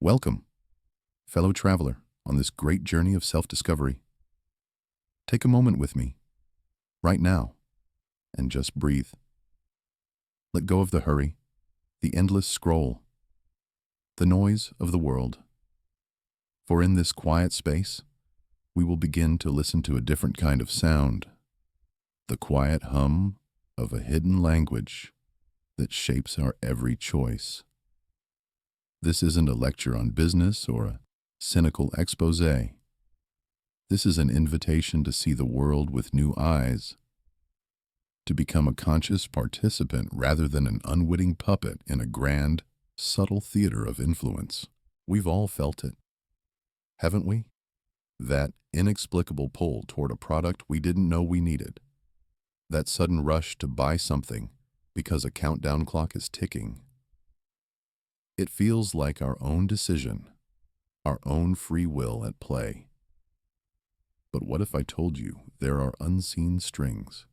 Welcome, fellow traveler, on this great journey of self-discovery. Take a moment with me, right now, and just breathe. Let go of the hurry, the endless scroll, the noise of the world. For in this quiet space, we will begin to listen to a different kind of sound, the quiet hum of a hidden language that shapes our every choice. This isn't a lecture on business or a cynical expose. This is an invitation to see the world with new eyes, to become a conscious participant rather than an unwitting puppet in a grand, subtle theater of influence. We've all felt it, haven't we? That inexplicable pull toward a product we didn't know we needed. That sudden rush to buy something because a countdown clock is ticking. It feels like our own decision, our own free will at play. But what if I told you there are unseen strings,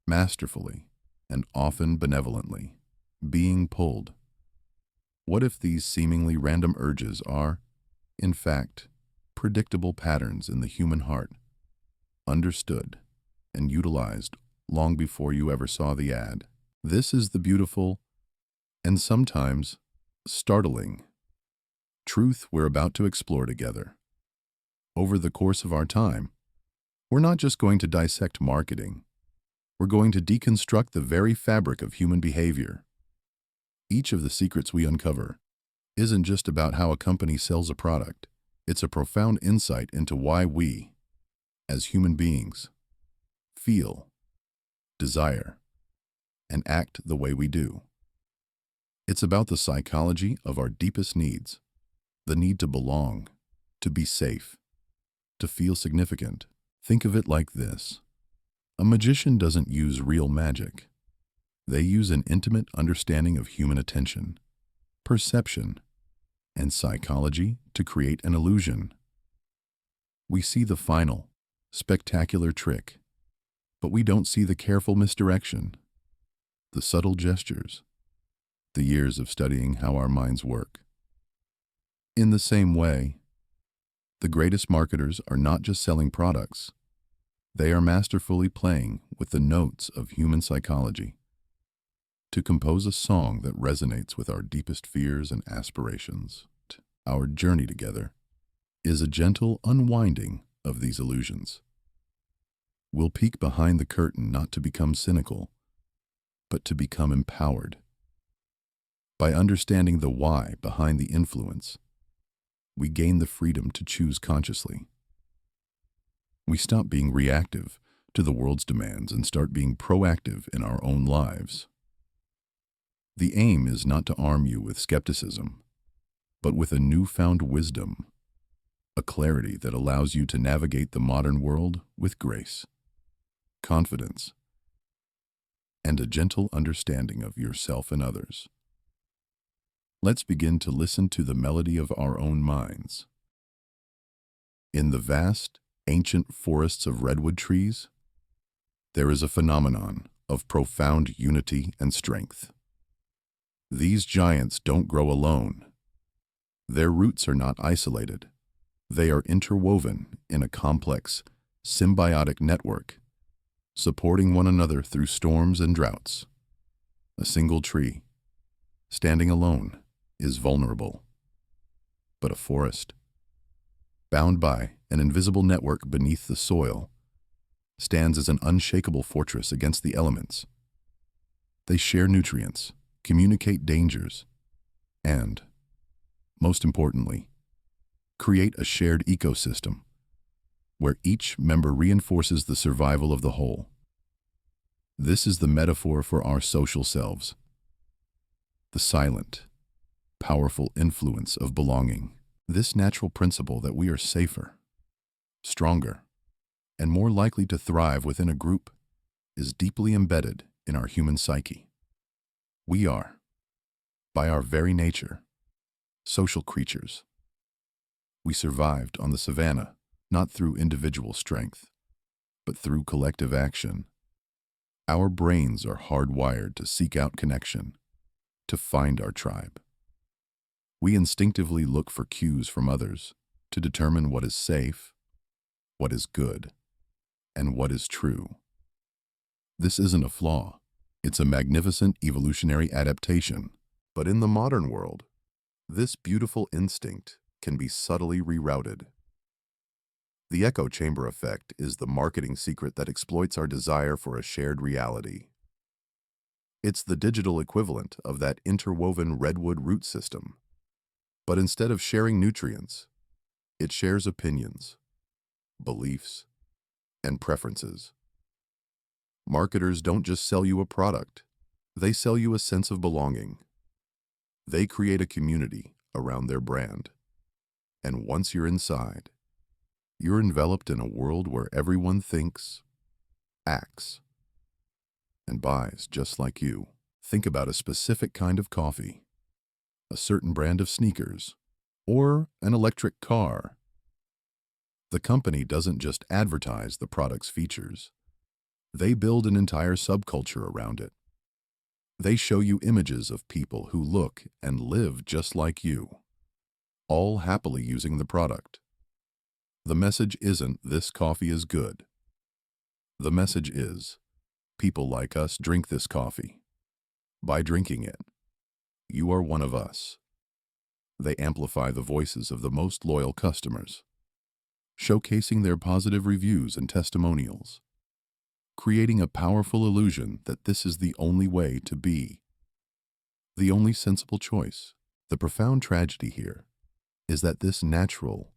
masterfully and often benevolently, being pulled? What if these seemingly random urges are, in fact, predictable patterns in the human heart, understood and utilized long before you ever saw the ad? This is the beautiful and sometimes startling truth we're about to explore together. Over the course of our time, we're not just going to dissect marketing, we're going to deconstruct the very fabric of human behavior. Each of the secrets we uncover isn't just about how a company sells a product, it's a profound insight into why we, as human beings, feel, desire, and act the way we do. It's about the psychology of our deepest needs, the need to belong, to be safe, to feel significant. Think of it like this. A magician doesn't use real magic. They use an intimate understanding of human attention, perception, and psychology to create an illusion. We see the final, spectacular trick, but we don't see the careful misdirection, the subtle gestures, the years of studying how our minds work. In the same way, the greatest marketers are not just selling products. They are masterfully playing with the notes of human psychology to compose a song that resonates with our deepest fears and aspirations. Our journey together is a gentle unwinding of these illusions. We'll peek behind the curtain not to become cynical, but to become empowered. By understanding the why behind the influence, we gain the freedom to choose consciously. We stop being reactive to the world's demands and start being proactive in our own lives. The aim is not to arm you with skepticism, but with a newfound wisdom, a clarity that allows you to navigate the modern world with grace, confidence, and a gentle understanding of yourself and others. Let's begin to listen to the melody of our own minds. In the vast, ancient forests of redwood trees, there is a phenomenon of profound unity and strength. These giants don't grow alone. Their roots are not isolated. They are interwoven in a complex, symbiotic network, supporting one another through storms and droughts. A single tree, standing alone, is vulnerable. But a forest, bound by an invisible network beneath the soil, stands as an unshakable fortress against the elements. They share nutrients, communicate dangers, and, most importantly, create a shared ecosystem where each member reinforces the survival of the whole. This is the metaphor for our social selves, the silent, powerful influence of belonging. This natural principle that we are safer, stronger, and more likely to thrive within a group is deeply embedded in our human psyche. We are, by our very nature, social creatures. We survived on the savannah, not through individual strength, but through collective action. Our brains are hardwired to seek out connection, to find our tribe. We instinctively look for cues from others to determine what is safe, what is good, and what is true. This isn't a flaw. It's a magnificent evolutionary adaptation. But in the modern world, this beautiful instinct can be subtly rerouted. The echo chamber effect is the marketing secret that exploits our desire for a shared reality. It's the digital equivalent of that interwoven redwood root system. But instead of sharing nutrients, it shares opinions, beliefs, and preferences. Marketers don't just sell you a product, they sell you a sense of belonging. They create a community around their brand. And once you're inside, you're enveloped in a world where everyone thinks, acts, and buys just like you. Think about a specific kind of coffee, a certain brand of sneakers, or an electric car. The company doesn't just advertise the product's features. They build an entire subculture around it. They show you images of people who look and live just like you, all happily using the product. The message isn't, "This coffee is good." The message is, "People like us drink this coffee. By drinking it, you are one of us." They amplify the voices of the most loyal customers, showcasing their positive reviews and testimonials, creating a powerful illusion that this is the only way to be, the only sensible choice. The profound tragedy here is that this natural,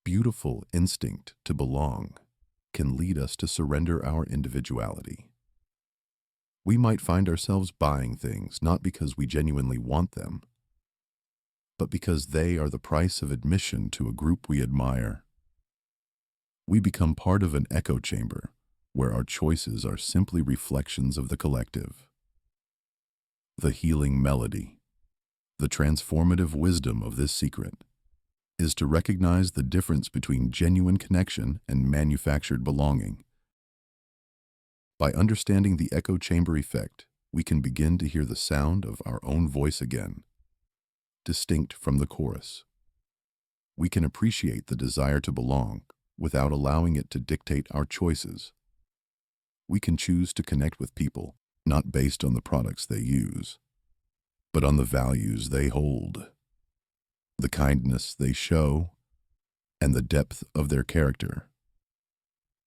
beautiful instinct to belong can lead us to surrender our individuality. We might find ourselves buying things not because we genuinely want them, but because they are the price of admission to a group we admire. We become part of an echo chamber where our choices are simply reflections of the collective. The healing melody, the transformative wisdom of this secret, is to recognize the difference between genuine connection and manufactured belonging. By understanding the echo chamber effect, we can begin to hear the sound of our own voice again, distinct from the chorus. We can appreciate the desire to belong without allowing it to dictate our choices. We can choose to connect with people not based on the products they use, but on the values they hold, the kindness they show, and the depth of their character.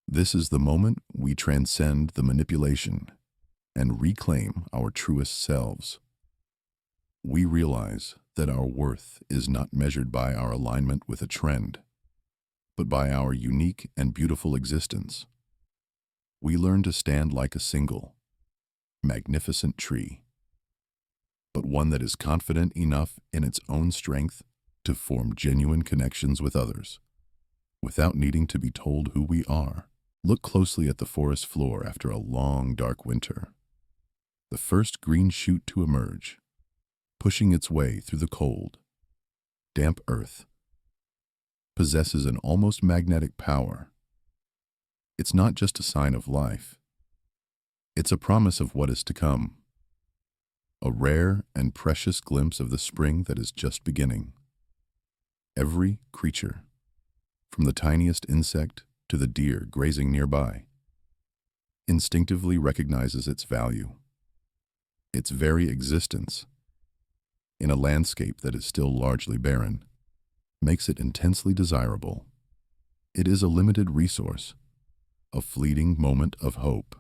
This is the moment we transcend the manipulation and reclaim our truest selves. We realize that our worth is not measured by our alignment with a trend, but by our unique and beautiful existence. We learn to stand like a single, magnificent tree, but one that is confident enough in its own strength to form genuine connections with others, without needing to be told who we are. Look closely at the forest floor after a long, dark winter. The first green shoot to emerge, pushing its way through the cold, damp earth, possesses an almost magnetic power. It's not just a sign of life. It's a promise of what is to come, a rare and precious glimpse of the spring that is just beginning. Every creature, from the tiniest insect to the deer grazing nearby, instinctively recognizes its value. Its very existence, in a landscape that is still largely barren, makes it intensely desirable. It is a limited resource, a fleeting moment of hope,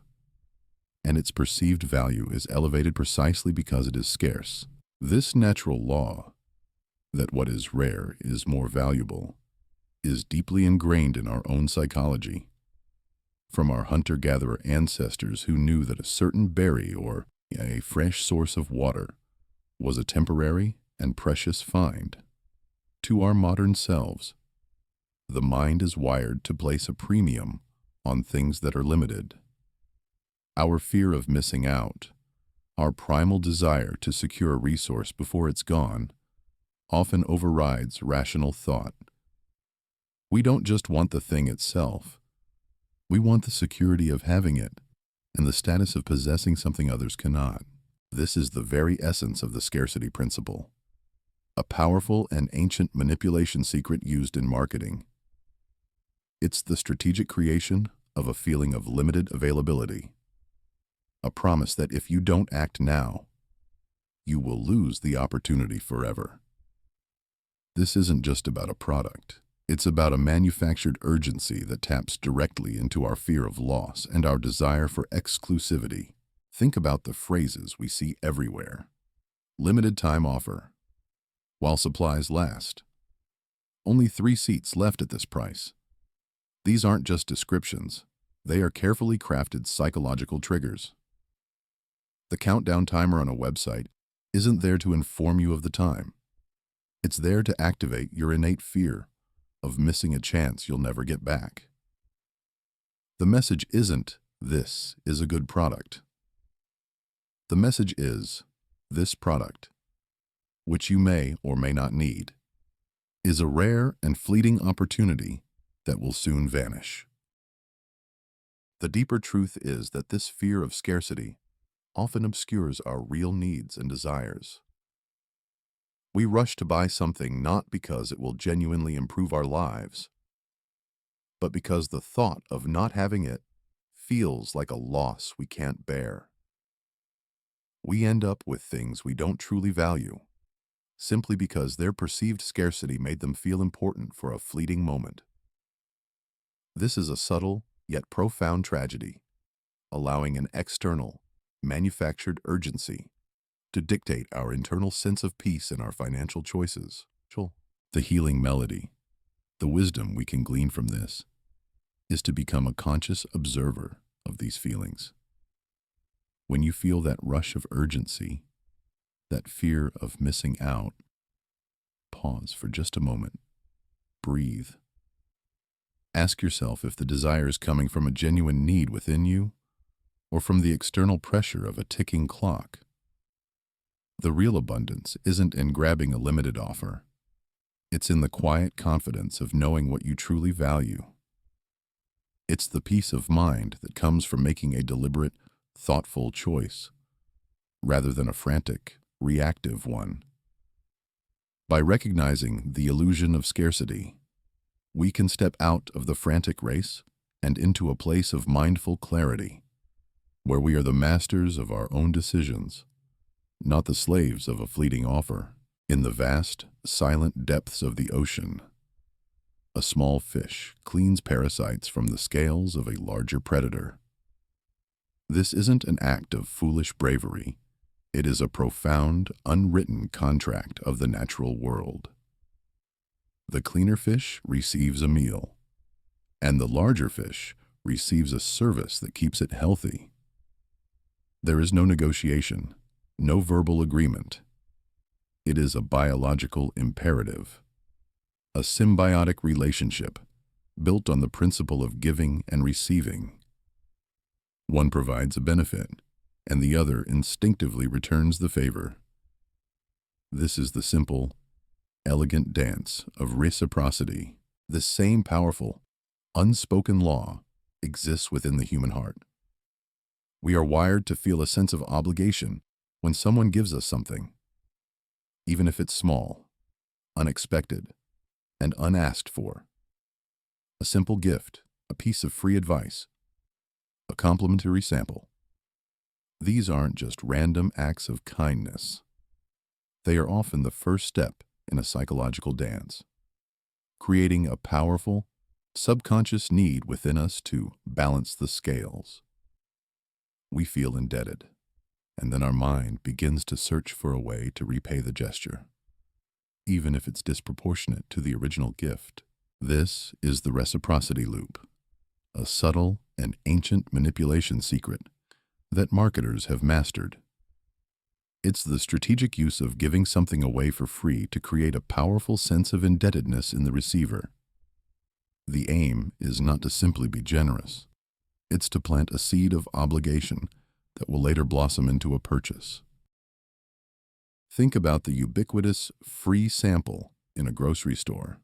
and its perceived value is elevated precisely because it is scarce. This natural law, that what is rare is more valuable, is deeply ingrained in our own psychology. From our hunter-gatherer ancestors who knew that a certain berry or a fresh source of water was a temporary and precious find, to our modern selves, the mind is wired to place a premium on things that are limited. Our fear of missing out, our primal desire to secure a resource before it's gone, often overrides rational thought. We don't just want the thing itself. We want the security of having it and the status of possessing something others cannot. This is the very essence of the scarcity principle. a powerful and ancient manipulation secret used in marketing. It's the strategic creation of a feeling of limited availability, a promise that if you don't act now, you will lose the opportunity forever. This isn't just about a product. It's about a manufactured urgency that taps directly into our fear of loss and our desire for exclusivity. Think about the phrases we see everywhere. Limited time offer. While supplies last. Only 3 seats left at this price. These aren't just descriptions. They are carefully crafted psychological triggers. The countdown timer on a website isn't there to inform you of the time. It's there to activate your innate fear of missing a chance you'll never get back. The message isn't, "This is a good product." The message is, "This product, which you may or may not need, is a rare and fleeting opportunity that will soon vanish." The deeper truth is that this fear of scarcity often obscures our real needs and desires. We rush to buy something not because it will genuinely improve our lives, but because the thought of not having it feels like a loss we can't bear. We end up with things we don't truly value, simply because their perceived scarcity made them feel important for a fleeting moment. This is a subtle yet profound tragedy, allowing an external, manufactured urgency to dictate our internal sense of peace in our financial choices. The healing melody, the wisdom we can glean from this, is to become a conscious observer of these feelings. When you feel that rush of urgency, that fear of missing out, pause for just a moment. Breathe. Ask yourself if the desire is coming from a genuine need within you or from the external pressure of a ticking clock. The real abundance isn't in grabbing a limited offer. It's in the quiet confidence of knowing what you truly value. It's the peace of mind that comes from making a deliberate, thoughtful choice, rather than a frantic, reactive one. By recognizing the illusion of scarcity, we can step out of the frantic race and into a place of mindful clarity, where we are the masters of our own decisions, not the slaves of a fleeting offer. In the vast, silent depths of the ocean, a small fish cleans parasites from the scales of a larger predator. This isn't an act of foolish bravery. It is a profound, unwritten contract of the natural world. The cleaner fish receives a meal, and the larger fish receives a service that keeps it healthy. There is no negotiation, no verbal agreement. It is a biological imperative, a symbiotic relationship built on the principle of giving and receiving. One provides a benefit, and the other instinctively returns the favor. This is the simple, elegant dance of reciprocity. This same powerful, unspoken law exists within the human heart. We are wired to feel a sense of obligation when someone gives us something, even if it's small, unexpected, and unasked for. A simple gift, a piece of free advice, a complimentary sample. These aren't just random acts of kindness. They are often the first step in a psychological dance, creating a powerful, subconscious need within us to balance the scales. We feel indebted, and then our mind begins to search for a way to repay the gesture, even if it's disproportionate to the original gift. This is the reciprocity loop, a subtle and ancient manipulation secret that marketers have mastered. It's the strategic use of giving something away for free to create a powerful sense of indebtedness in the receiver. The aim is not to simply be generous. It's to plant a seed of obligation that will later blossom into a purchase. Think about the ubiquitous free sample in a grocery store.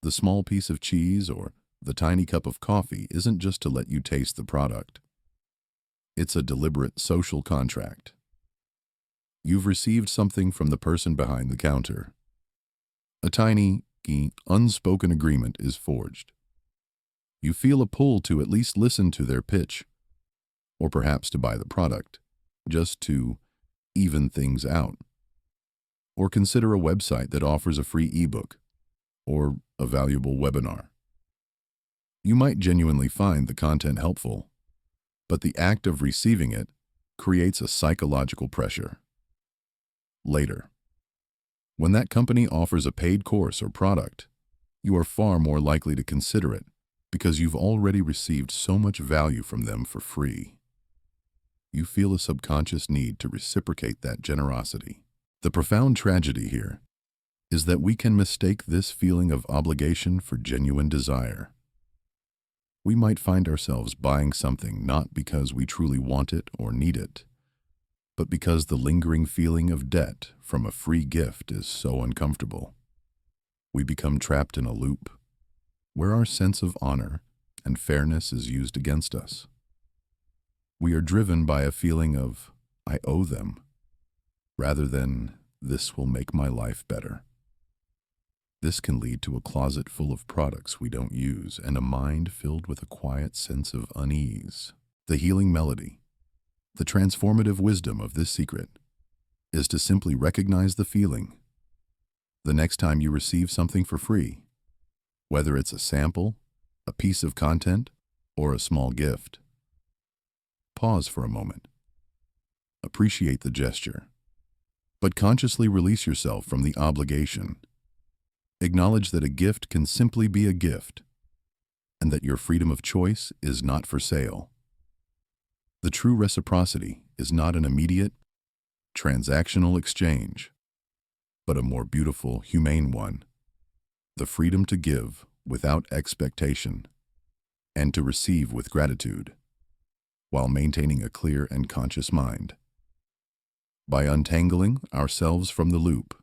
The small piece of cheese or the tiny cup of coffee isn't just to let you taste the product. It's a deliberate social contract. You've received something from the person behind the counter. A tiny, unspoken agreement is forged. You feel a pull to at least listen to their pitch, or perhaps to buy the product, just to even things out. Or consider a website that offers a free ebook or a valuable webinar. You might genuinely find the content helpful, but the act of receiving it creates a psychological pressure. Later, when that company offers a paid course or product, you are far more likely to consider it because you've already received so much value from them for free. You feel a subconscious need to reciprocate that generosity. The profound tragedy here is that we can mistake this feeling of obligation for genuine desire. We might find ourselves buying something not because we truly want it or need it, but because the lingering feeling of debt from a free gift is so uncomfortable. We become trapped in a loop where our sense of honor and fairness is used against us. We are driven by a feeling of, I owe them, rather than, this will make my life better. This can lead to a closet full of products we don't use and a mind filled with a quiet sense of unease. The healing melody, the transformative wisdom of this secret, is to simply recognize the feeling. The next time you receive something for free, whether it's a sample, a piece of content, or a small gift, pause for a moment. Appreciate the gesture, but consciously release yourself from the obligation. Acknowledge that a gift can simply be a gift, and that your freedom of choice is not for sale. The true reciprocity is not an immediate, transactional exchange, but a more beautiful, humane one. The freedom to give without expectation and to receive with gratitude, while maintaining a clear and conscious mind. By untangling ourselves from the loop,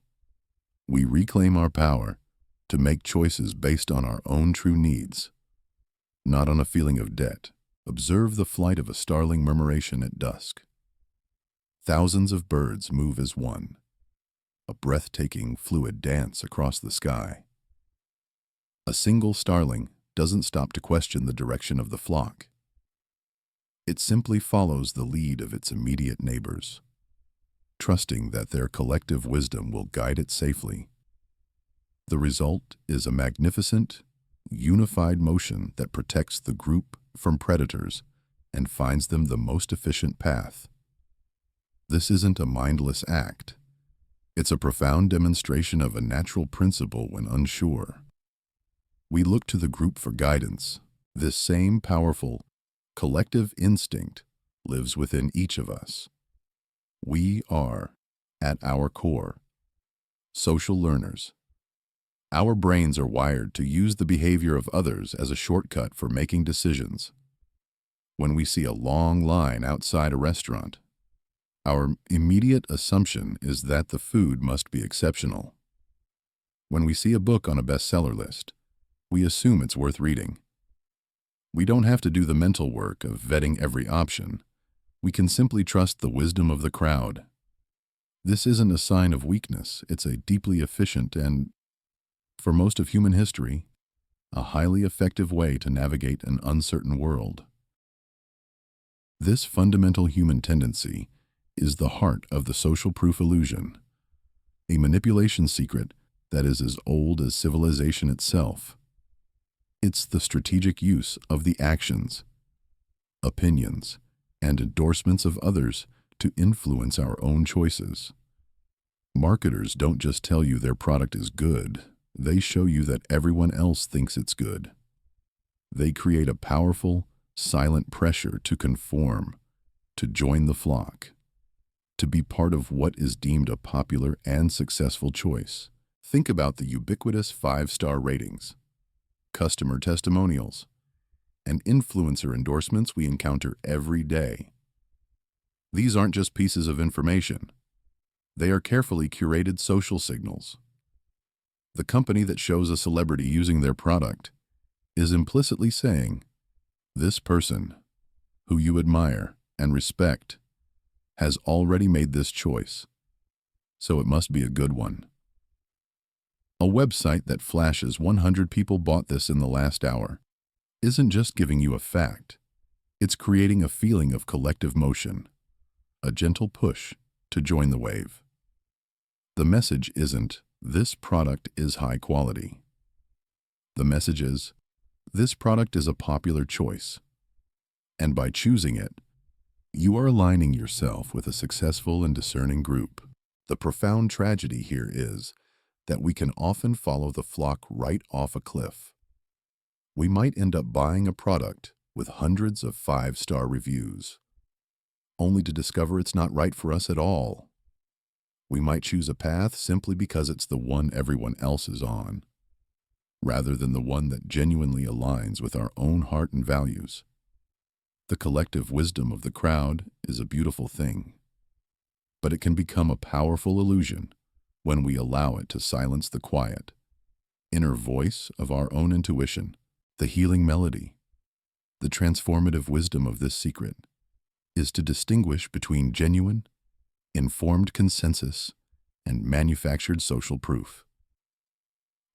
we reclaim our power to make choices based on our own true needs, not on a feeling of debt. Observe the flight of a starling murmuration at dusk. Thousands of birds move as one, a breathtaking, fluid dance across the sky. A single starling doesn't stop to question the direction of the flock. It simply follows the lead of its immediate neighbors, trusting that their collective wisdom will guide it safely. The result is a magnificent, unified motion that protects the group from predators and finds them the most efficient path. This isn't a mindless act. It's a profound demonstration of a natural principle when unsure. We look to the group for guidance. This same powerful, collective instinct lives within each of us. We are, at our core, social learners. Our brains are wired to use the behavior of others as a shortcut for making decisions. When we see a long line outside a restaurant, our immediate assumption is that the food must be exceptional. When we see a book on a bestseller list, we assume it's worth reading. We don't have to do the mental work of vetting every option. We can simply trust the wisdom of the crowd. This isn't a sign of weakness. It's a deeply efficient and, for most of human history, a highly effective way to navigate an uncertain world. This fundamental human tendency is the heart of the social proof illusion, a manipulation secret that is as old as civilization itself. It's the strategic use of the actions, opinions, and endorsements of others to influence our own choices. Marketers don't just tell you their product is good, they show you that everyone else thinks it's good. They create a powerful, silent pressure to conform, to join the flock, to be part of what is deemed a popular and successful choice. Think about the ubiquitous 5-star ratings, customer testimonials, and influencer endorsements we encounter every day. These aren't just pieces of information. They are carefully curated social signals. The company that shows a celebrity using their product is implicitly saying, this person, who you admire and respect, has already made this choice. so it must be a good one. A website that flashes 100 people bought this in the last hour isn't just giving you a fact, it's creating a feeling of collective motion, a gentle push to join the wave. The message isn't, "This product is high quality." The message is, "This product is a popular choice." And by choosing it, you are aligning yourself with a successful and discerning group. The profound tragedy here is that we can often follow the flock right off a cliff. We might end up buying a product with hundreds of 5-star reviews, only to discover it's not right for us at all. We might choose a path simply because it's the one everyone else is on, rather than the one that genuinely aligns with our own heart and values. The collective wisdom of the crowd is a beautiful thing, but it can become a powerful illusion when we allow it to silence the quiet, inner voice of our own intuition. The healing melody, the transformative wisdom of this secret, is to distinguish between genuine, informed consensus and manufactured social proof.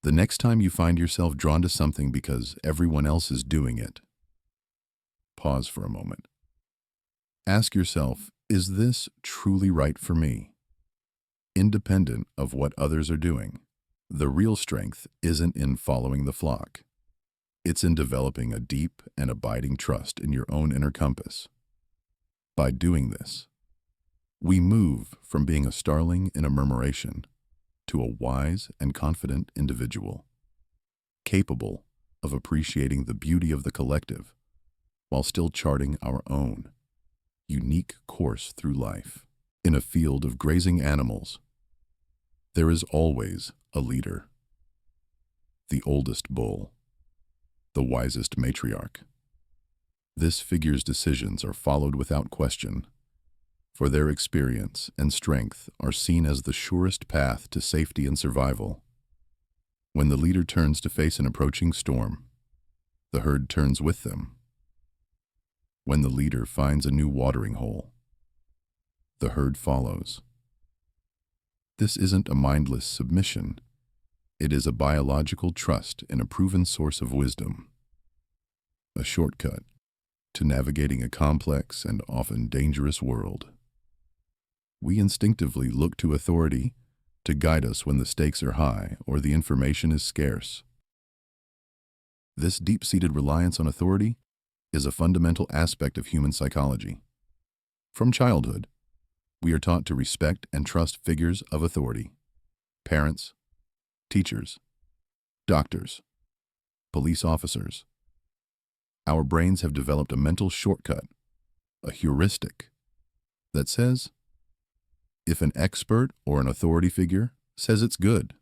The next time you find yourself drawn to something because everyone else is doing it, pause for a moment. Ask yourself, is this truly right for me? Independent of what others are doing, the real strength isn't in following the flock. It's in developing a deep and abiding trust in your own inner compass. By doing this, we move from being a starling in a murmuration to a wise and confident individual, capable of appreciating the beauty of the collective while still charting our own unique course through life. In a field of grazing animals, there is always a leader, the oldest bull, the wisest matriarch. This figure's decisions are followed without question, for their experience and strength are seen as the surest path to safety and survival. When the leader turns to face an approaching storm, the herd turns with them. When the leader finds a new watering hole, the herd follows. This isn't a mindless submission. It is a biological trust in a proven source of wisdom, a shortcut to navigating a complex and often dangerous world. We instinctively look to authority to guide us when the stakes are high or the information is scarce. This deep-seated reliance on authority is a fundamental aspect of human psychology. From childhood, we are taught to respect and trust figures of authority: parents, teachers, doctors, police officers. Our brains have developed a mental shortcut, a heuristic, that says, if an expert or an authority figure says it's good,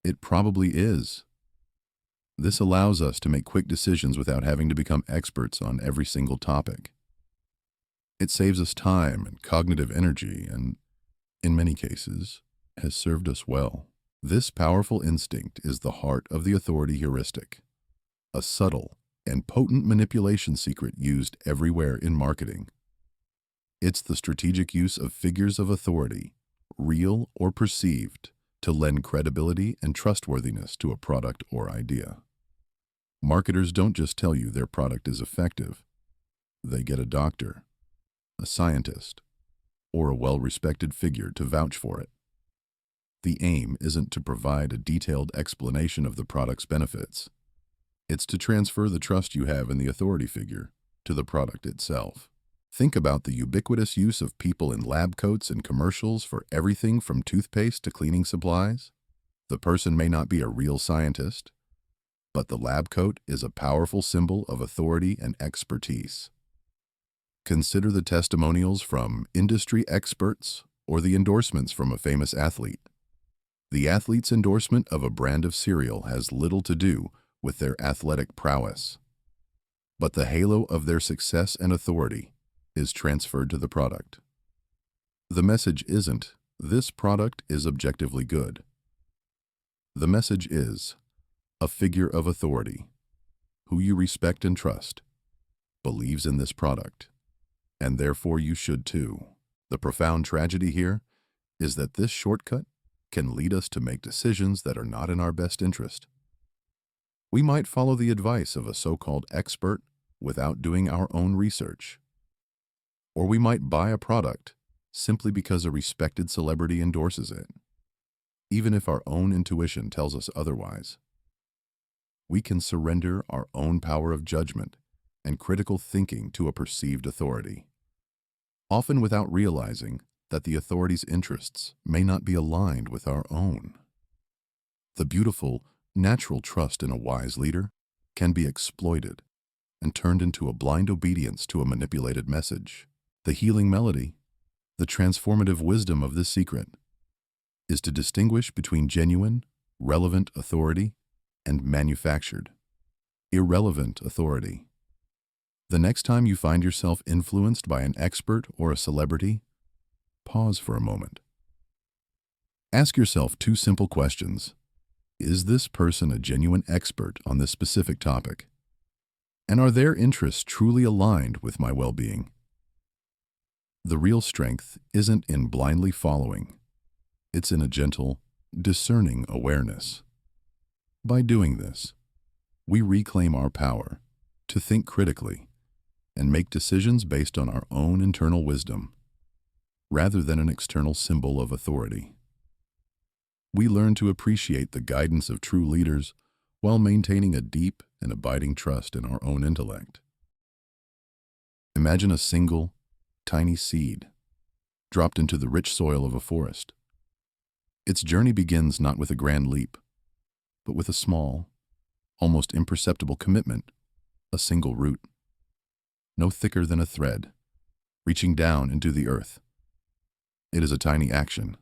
it probably is. This allows us to make quick decisions without having to become experts on every single topic. It saves us time and cognitive energy and, in many cases, has served us well. This powerful instinct is the heart of the authority heuristic, a subtle and potent manipulation secret used everywhere in marketing. It's the strategic use of figures of authority, real or perceived, to lend credibility and trustworthiness to a product or idea. Marketers don't just tell you their product is effective. They get a doctor, a scientist, or a well-respected figure to vouch for it. The aim isn't to provide a detailed explanation of the product's benefits. It's to transfer the trust you have in the authority figure to the product itself. Think about the ubiquitous use of people in lab coats and commercials for everything from toothpaste to cleaning supplies. The person may not be a real scientist, but the lab coat is a powerful symbol of authority and expertise. Consider the testimonials from industry experts or the endorsements from a famous athlete. The athlete's endorsement of a brand of cereal has little to do with their athletic prowess, but the halo of their success and authority is transferred to the product. The message isn't, "This product is objectively good." The message is, a figure of authority, who you respect and trust, believes in this product, and therefore you should too. The profound tragedy here is that this shortcut can lead us to make decisions that are not in our best interest. We might follow the advice of a so-called expert without doing our own research. Or we might buy a product simply because a respected celebrity endorses it, even if our own intuition tells us otherwise. We can surrender our own power of judgment and critical thinking to a perceived authority, often without realizing that the authority's interests may not be aligned with our own. The beautiful, natural trust in a wise leader can be exploited and turned into a blind obedience to a manipulated message. The healing melody, the transformative wisdom of this secret, is to distinguish between genuine, relevant authority and manufactured, irrelevant authority. The next time you find yourself influenced by an expert or a celebrity, pause for a moment. Ask yourself two simple questions. Is this person a genuine expert on this specific topic? And are their interests truly aligned with my well-being? The real strength isn't in blindly following. It's in a gentle, discerning awareness. By doing this, we reclaim our power to think critically and make decisions based on our own internal wisdom, rather than an external symbol of authority. We learn to appreciate the guidance of true leaders while maintaining a deep and abiding trust in our own intellect. Imagine a single, tiny seed dropped into the rich soil of a forest. Its journey begins not with a grand leap, but with a small, almost imperceptible commitment, a single root, no thicker than a thread, reaching down into the earth. It is a tiny action,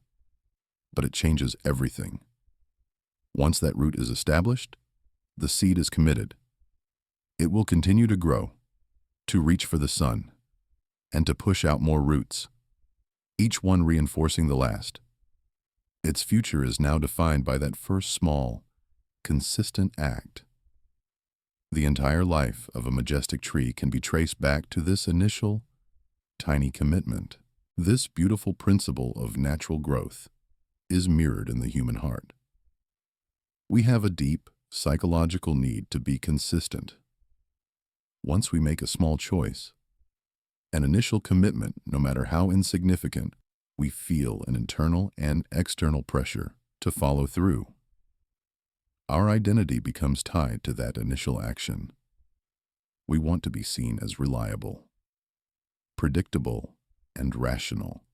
but it changes everything. Once that root is established, the seed is committed. It will continue to grow, to reach for the sun, and to push out more roots, each one reinforcing the last. Its future is now defined by that first small, consistent act. The entire life of a majestic tree can be traced back to this initial, tiny commitment. This beautiful principle of natural growth is mirrored in the human heart. We have a deep, psychological need to be consistent. Once we make a small choice, an initial commitment, no matter how insignificant, we feel an internal and external pressure to follow through. Our identity becomes tied to that initial action. We want to be seen as reliable, predictable, and rational.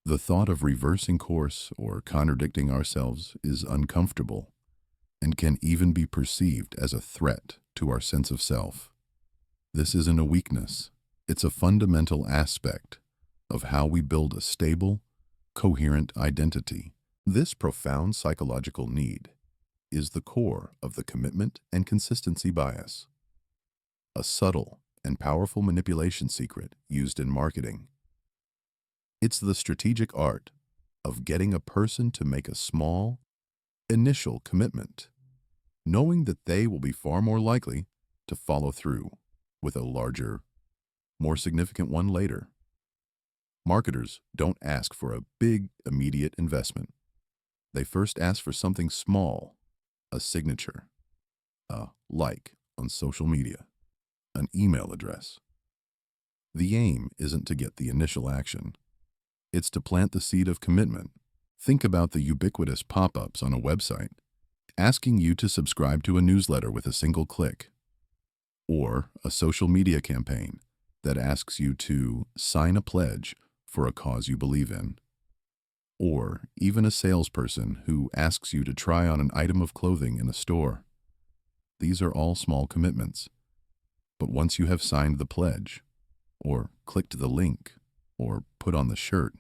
The thought of reversing course or contradicting ourselves is uncomfortable and can even be perceived as a threat to our sense of self. This isn't a weakness. It's a fundamental aspect of how we build a stable, coherent identity. This profound psychological need is the core of the commitment and consistency bias, a subtle and powerful manipulation secret used in marketing. It's the strategic art of getting a person to make a small, initial commitment, knowing that they will be far more likely to follow through with a larger, more significant one later. Marketers don't ask for a big, immediate investment. They first ask for something small, a signature, a like on social media, an email address. The aim isn't to get the initial action. It's to plant the seed of commitment. Think about the ubiquitous pop-ups on a website, asking you to subscribe to a newsletter with a single click, or a social media campaign that asks you to sign a pledge for a cause you believe in, or even a salesperson who asks you to try on an item of clothing in a store. These are all small commitments, but once you have signed the pledge, or clicked the link, or put on the shirt,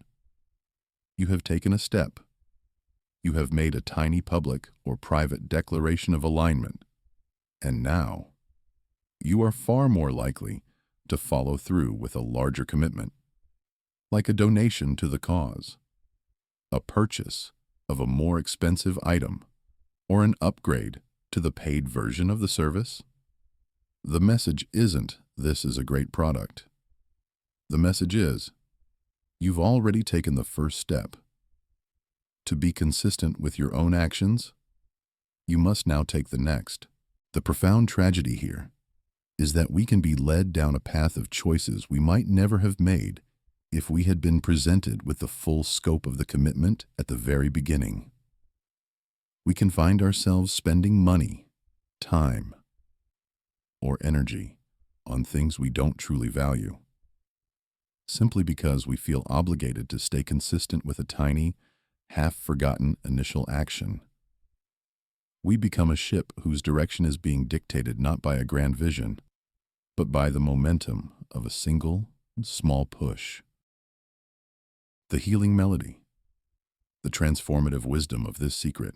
you have taken a step. You have made a tiny public or private declaration of alignment, and now you are far more likely to follow through with a larger commitment, like a donation to the cause, a purchase of a more expensive item, or an upgrade to the paid version of the service. The message isn't, "This is a great product." The message is, You've already taken the first step. To be consistent with your own actions, you must now take the next. The profound tragedy here is that we can be led down a path of choices we might never have made if we had been presented with the full scope of the commitment at the very beginning. We can find ourselves spending money, time, or energy on things we don't truly value, simply because we feel obligated to stay consistent with a tiny, half-forgotten initial action. We become a ship whose direction is being dictated not by a grand vision, but by the momentum of a single, small push. The healing melody, the transformative wisdom of this secret,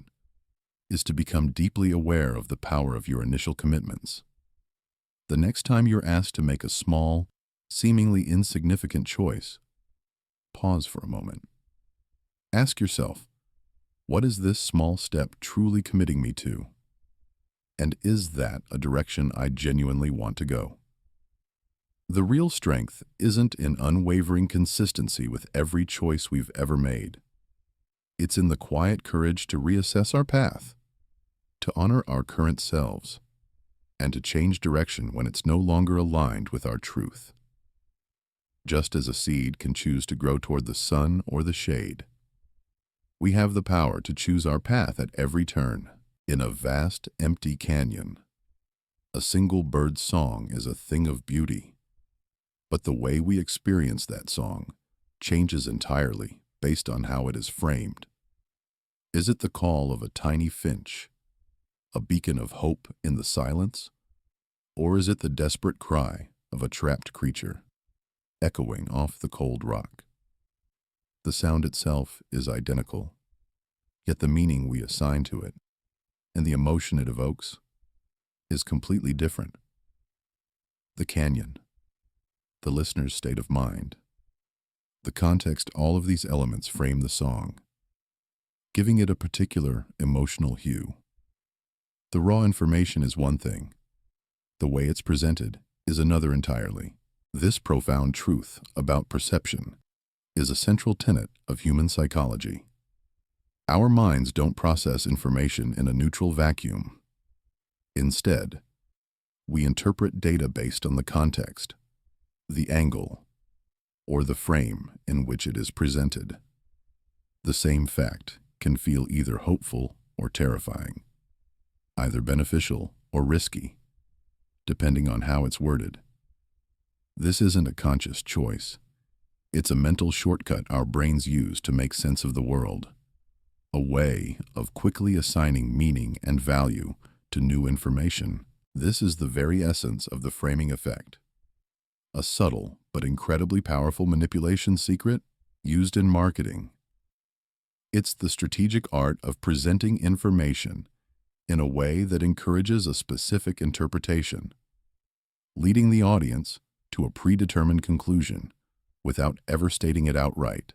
is to become deeply aware of the power of your initial commitments. The next time you're asked to make a small, seemingly insignificant choice, pause for a moment. Ask yourself, what is this small step truly committing me to? And is that a direction I genuinely want to go? The real strength isn't in unwavering consistency with every choice we've ever made. It's in the quiet courage to reassess our path, to honor our current selves, and to change direction when it's no longer aligned with our truth. Just as a seed can choose to grow toward the sun or the shade, we have the power to choose our path at every turn. In a vast, empty canyon, a single bird's song is a thing of beauty. But the way we experience that song changes entirely based on how it is framed. Is it the call of a tiny finch, a beacon of hope in the silence? Or is it the desperate cry of a trapped creature, echoing off the cold rock? The sound itself is identical, yet the meaning we assign to it, and the emotion it evokes, is completely different. The canyon, the listener's state of mind, the context, all of these elements frame the song, giving it a particular emotional hue. The raw information is one thing. The way it's presented is another entirely. This profound truth about perception is a central tenet of human psychology. Our minds don't process information in a neutral vacuum. Instead, we interpret data based on the context, the angle, or the frame in which it is presented. The same fact can feel either hopeful or terrifying, either beneficial or risky, depending on how it's worded. This isn't a conscious choice. It's a mental shortcut our brains use to make sense of the world, a way of quickly assigning meaning and value to new information. This is the very essence of the framing effect, a subtle but incredibly powerful manipulation secret used in marketing. It's the strategic art of presenting information in a way that encourages a specific interpretation, leading the audience to a predetermined conclusion without ever stating it outright.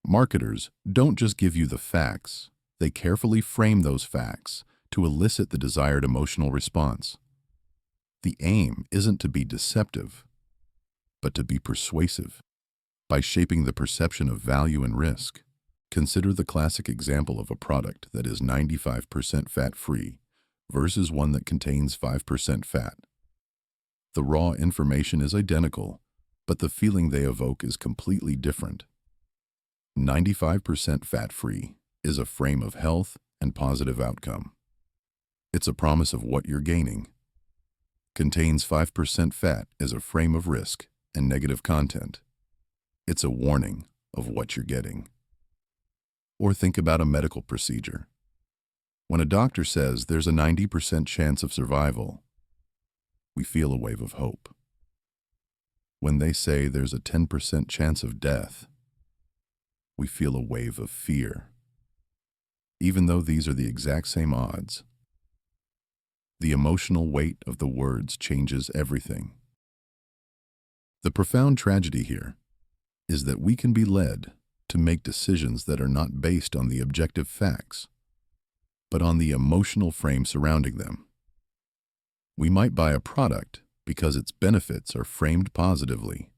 Marketers don't just give you the facts, they carefully frame those facts to elicit the desired emotional response. The aim isn't to be deceptive, but to be persuasive. By shaping the perception of value and risk, consider the classic example of a product that is 95% fat-free versus one that contains 5% fat. The raw information is identical, but the feeling they evoke is completely different. 95% fat-free is a frame of health and positive outcome. It's a promise of what you're gaining. Contains 5% fat is a frame of risk and negative content. It's a warning of what you're getting. Or think about a medical procedure. When a doctor says there's a 90% chance of survival, we feel a wave of hope. When they say there's a 10% chance of death, we feel a wave of fear. Even though these are the exact same odds, the emotional weight of the words changes everything. The profound tragedy here is that we can be led to make decisions that are not based on the objective facts, but on the emotional frame surrounding them. We might buy a product because its benefits are framed positively,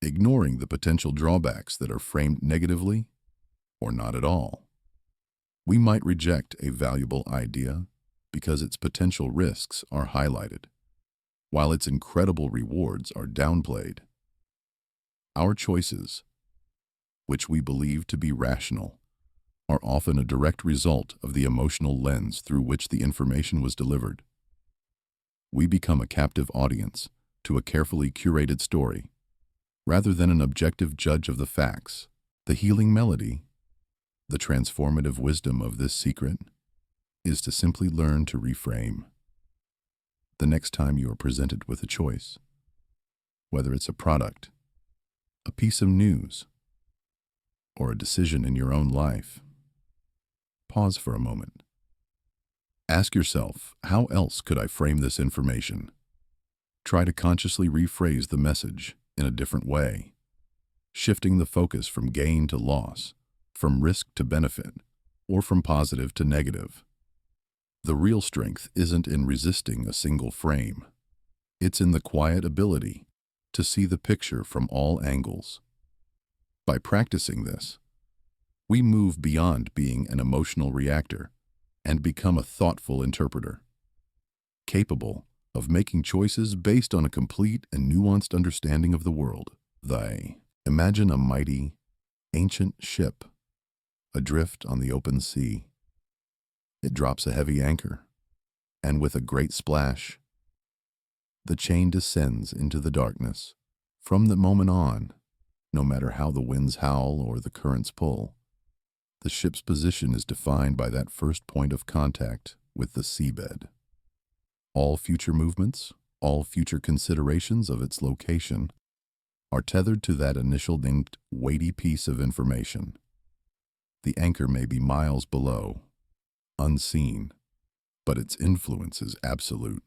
ignoring the potential drawbacks that are framed negatively or not at all. We might reject a valuable idea because its potential risks are highlighted, while its incredible rewards are downplayed. Our choices, which we believe to be rational, are often a direct result of the emotional lens through which the information was delivered. We become a captive audience to a carefully curated story, rather than an objective judge of the facts. The healing melody, the transformative wisdom of this secret, is to simply learn to reframe. The next time you are presented with a choice, whether it's a product, a piece of news, or a decision in your own life, pause for a moment. Ask yourself, how else could I frame this information? Try to consciously rephrase the message in a different way, shifting the focus from gain to loss, from risk to benefit, or from positive to negative. The real strength isn't in resisting a single frame. It's in the quiet ability to see the picture from all angles. By practicing this, we move beyond being an emotional reactor and become a thoughtful interpreter, capable of making choices based on a complete and nuanced understanding of the world. Imagine a mighty, ancient ship adrift on the open sea. It drops a heavy anchor, and with a great splash, the chain descends into the darkness. From that moment on, no matter how the winds howl or the currents pull, the ship's position is defined by that first point of contact with the seabed. All future movements, all future considerations of its location, are tethered to that initial named weighty piece of information. The anchor may be miles below, unseen, but its influence is absolute.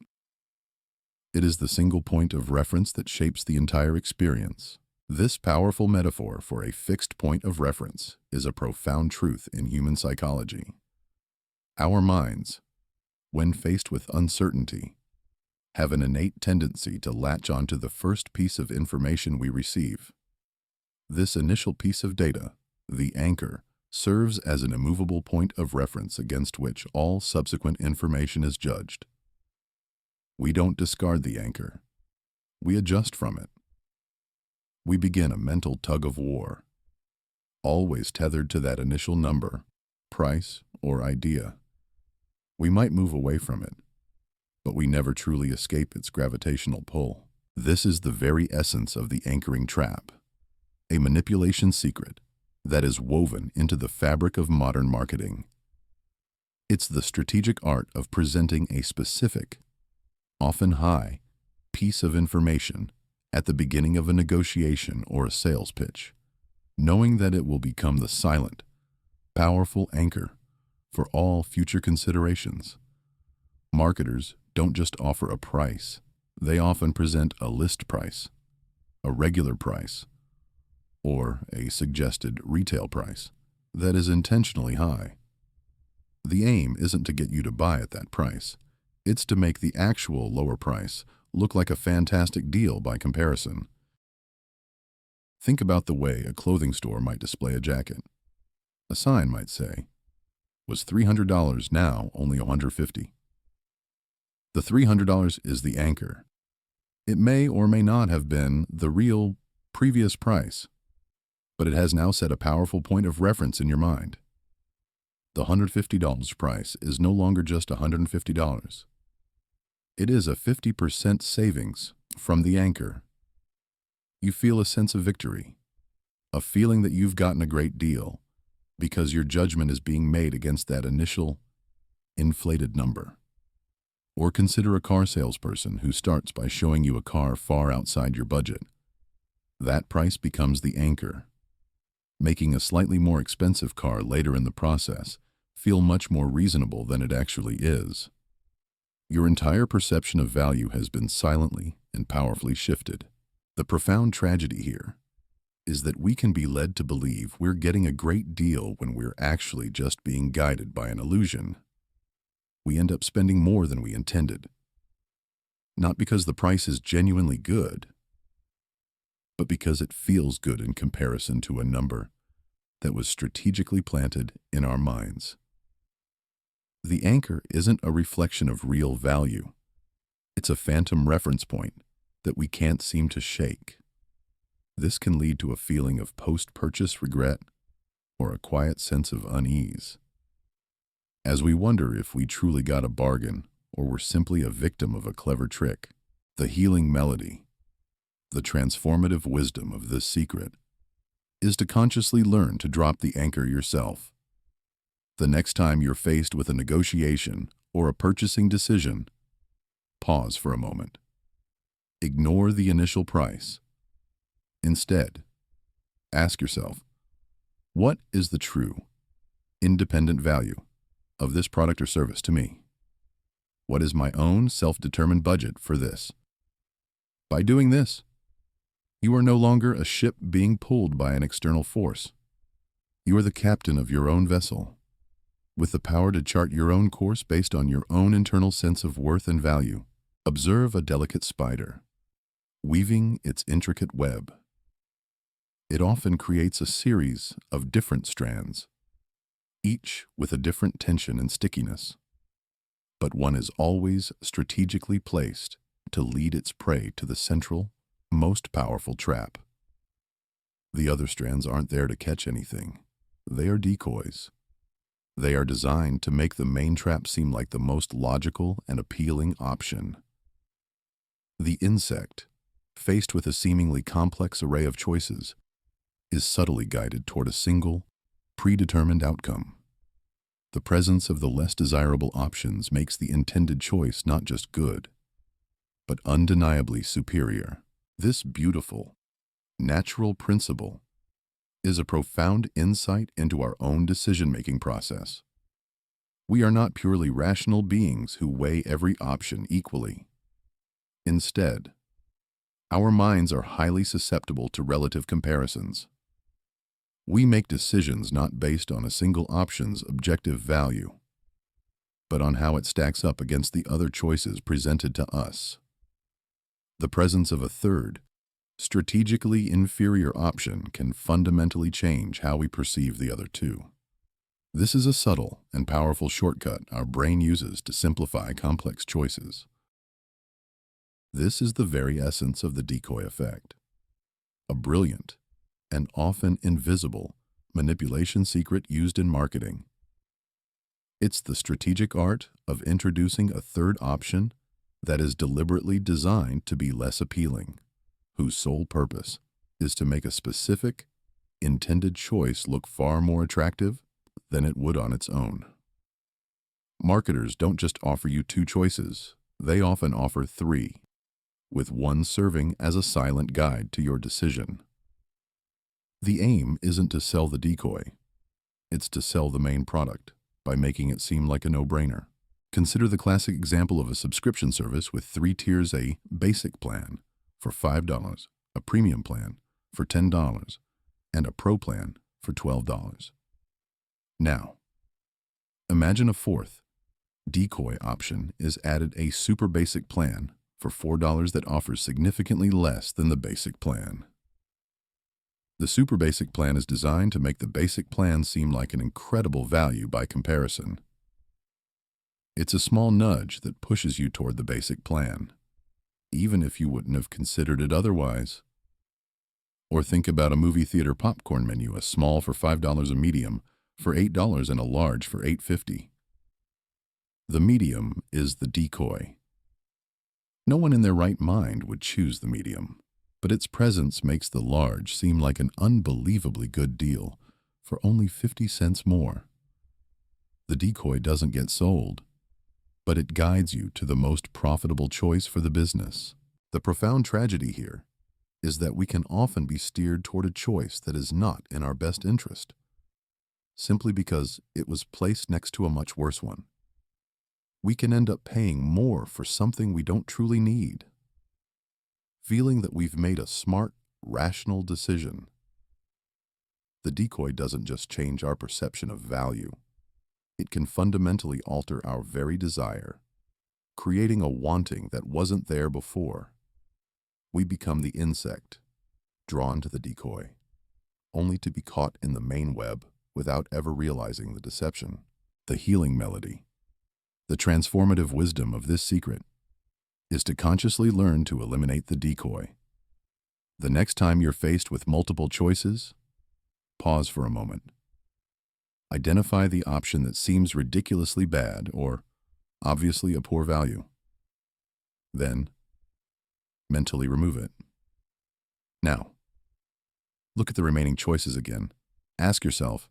It is the single point of reference that shapes the entire experience. This powerful metaphor for a fixed point of reference is a profound truth in human psychology. Our minds, when faced with uncertainty, have an innate tendency to latch onto the first piece of information we receive. This initial piece of data, the anchor, serves as an immovable point of reference against which all subsequent information is judged. We don't discard the anchor. We adjust from it. We begin a mental tug-of-war, always tethered to that initial number, price, or idea. We might move away from it, but we never truly escape its gravitational pull. This is the very essence of the anchoring trap, a manipulation secret that is woven into the fabric of modern marketing. It's the strategic art of presenting a specific, often high, piece of information at the beginning of a negotiation or a sales pitch, knowing that it will become the silent, powerful anchor for all future considerations. Marketers don't just offer a price, they often present a list price, a regular price, or a suggested retail price that is intentionally high. The aim isn't to get you to buy at that price, it's to make the actual lower price look like a fantastic deal by comparison. Think about the way a clothing store might display a jacket. A sign might say, was $300, now only $150. The $300 is the anchor. It may or may not have been the real previous price, but it has now set a powerful point of reference in your mind. The $150 price is no longer just $150. It is a 50% savings from the anchor. You feel a sense of victory, a feeling that you've gotten a great deal because your judgment is being made against that initial inflated number. Or consider a car salesperson who starts by showing you a car far outside your budget. That price becomes the anchor, making a slightly more expensive car later in the process feel much more reasonable than it actually is. Your entire perception of value has been silently and powerfully shifted. The profound tragedy here is that we can be led to believe we're getting a great deal when we're actually just being guided by an illusion. We end up spending more than we intended, not because the price is genuinely good, but because it feels good in comparison to a number that was strategically planted in our minds. The anchor isn't a reflection of real value. It's a phantom reference point that we can't seem to shake. This can lead to a feeling of post-purchase regret or a quiet sense of unease, as we wonder if we truly got a bargain or were simply a victim of a clever trick. The healing melody, the transformative wisdom of this secret, is to consciously learn to drop the anchor yourself. The next time you're faced with a negotiation or a purchasing decision, pause for a moment. Ignore the initial price. Instead, ask yourself, what is the true, independent value of this product or service to me? What is my own self-determined budget for this? By doing this, you are no longer a ship being pulled by an external force. You are the captain of your own vessel, with the power to chart your own course based on your own internal sense of worth and value. Observe a delicate spider, weaving its intricate web. It often creates a series of different strands, each with a different tension and stickiness. But one is always strategically placed to lead its prey to the central, most powerful trap. The other strands aren't there to catch anything. They are decoys. They are designed to make the main trap seem like the most logical and appealing option. The insect, faced with a seemingly complex array of choices, is subtly guided toward a single, predetermined outcome. The presence of the less desirable options makes the intended choice not just good, but undeniably superior. This beautiful, natural principle is a profound insight into our own decision-making process. We are not purely rational beings who weigh every option equally. Instead, our minds are highly susceptible to relative comparisons. We make decisions not based on a single option's objective value, but on how it stacks up against the other choices presented to us. The presence of a third, strategically inferior option can fundamentally change how we perceive the other two. This is a subtle and powerful shortcut our brain uses to simplify complex choices. This is the very essence of the decoy effect, a brilliant and often invisible manipulation secret used in marketing. It's the strategic art of introducing a third option that is deliberately designed to be less appealing, whose sole purpose is to make a specific, intended choice look far more attractive than it would on its own. Marketers don't just offer you two choices, they often offer three, with one serving as a silent guide to your decision. The aim isn't to sell the decoy, it's to sell the main product by making it seem like a no-brainer. Consider the classic example of a subscription service with 3 tiers: a basic plan for $5, a premium plan for $10, and a pro plan for $12. Now, imagine a fourth, decoy option is added: a super basic plan for $4 that offers significantly less than the basic plan. The super basic plan is designed to make the basic plan seem like an incredible value by comparison. It's a small nudge that pushes you toward the basic plan, even if you wouldn't have considered it otherwise. Or think about a movie theater popcorn menu: a small for $5, a medium for $8, and a large for $8.50. The medium is the decoy. No one in their right mind would choose the medium, but its presence makes the large seem like an unbelievably good deal for only 50 cents more. The decoy doesn't get sold, but it guides you to the most profitable choice for the business. The profound tragedy here is that we can often be steered toward a choice that is not in our best interest, simply because it was placed next to a much worse one. We can end up paying more for something we don't truly need, feeling that we've made a smart, rational decision. The decoy doesn't just change our perception of value. It can fundamentally alter our very desire, creating a wanting that wasn't there before. We become the insect, drawn to the decoy, only to be caught in the main web without ever realizing the deception. The healing melody, the transformative wisdom of this secret, is to consciously learn to eliminate the decoy. The next time you're faced with multiple choices, pause for a moment. Identify the option that seems ridiculously bad or obviously a poor value. Then, mentally remove it. Now, look at the remaining choices again. Ask yourself,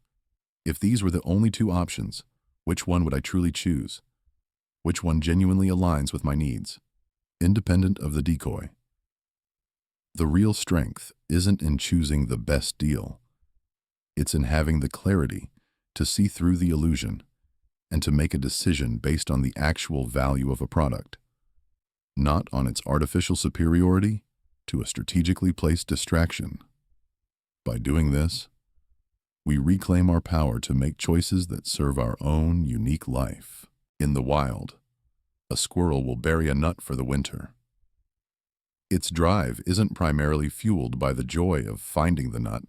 if these were the only two options, which one would I truly choose? Which one genuinely aligns with my needs, independent of the decoy? The real strength isn't in choosing the best deal. It's in having the clarity to see through the illusion and to make a decision based on the actual value of a product, not on its artificial superiority to a strategically placed distraction. By doing this, we reclaim our power to make choices that serve our own unique life. In the wild, a squirrel will bury a nut for the winter. Its drive isn't primarily fueled by the joy of finding the nut,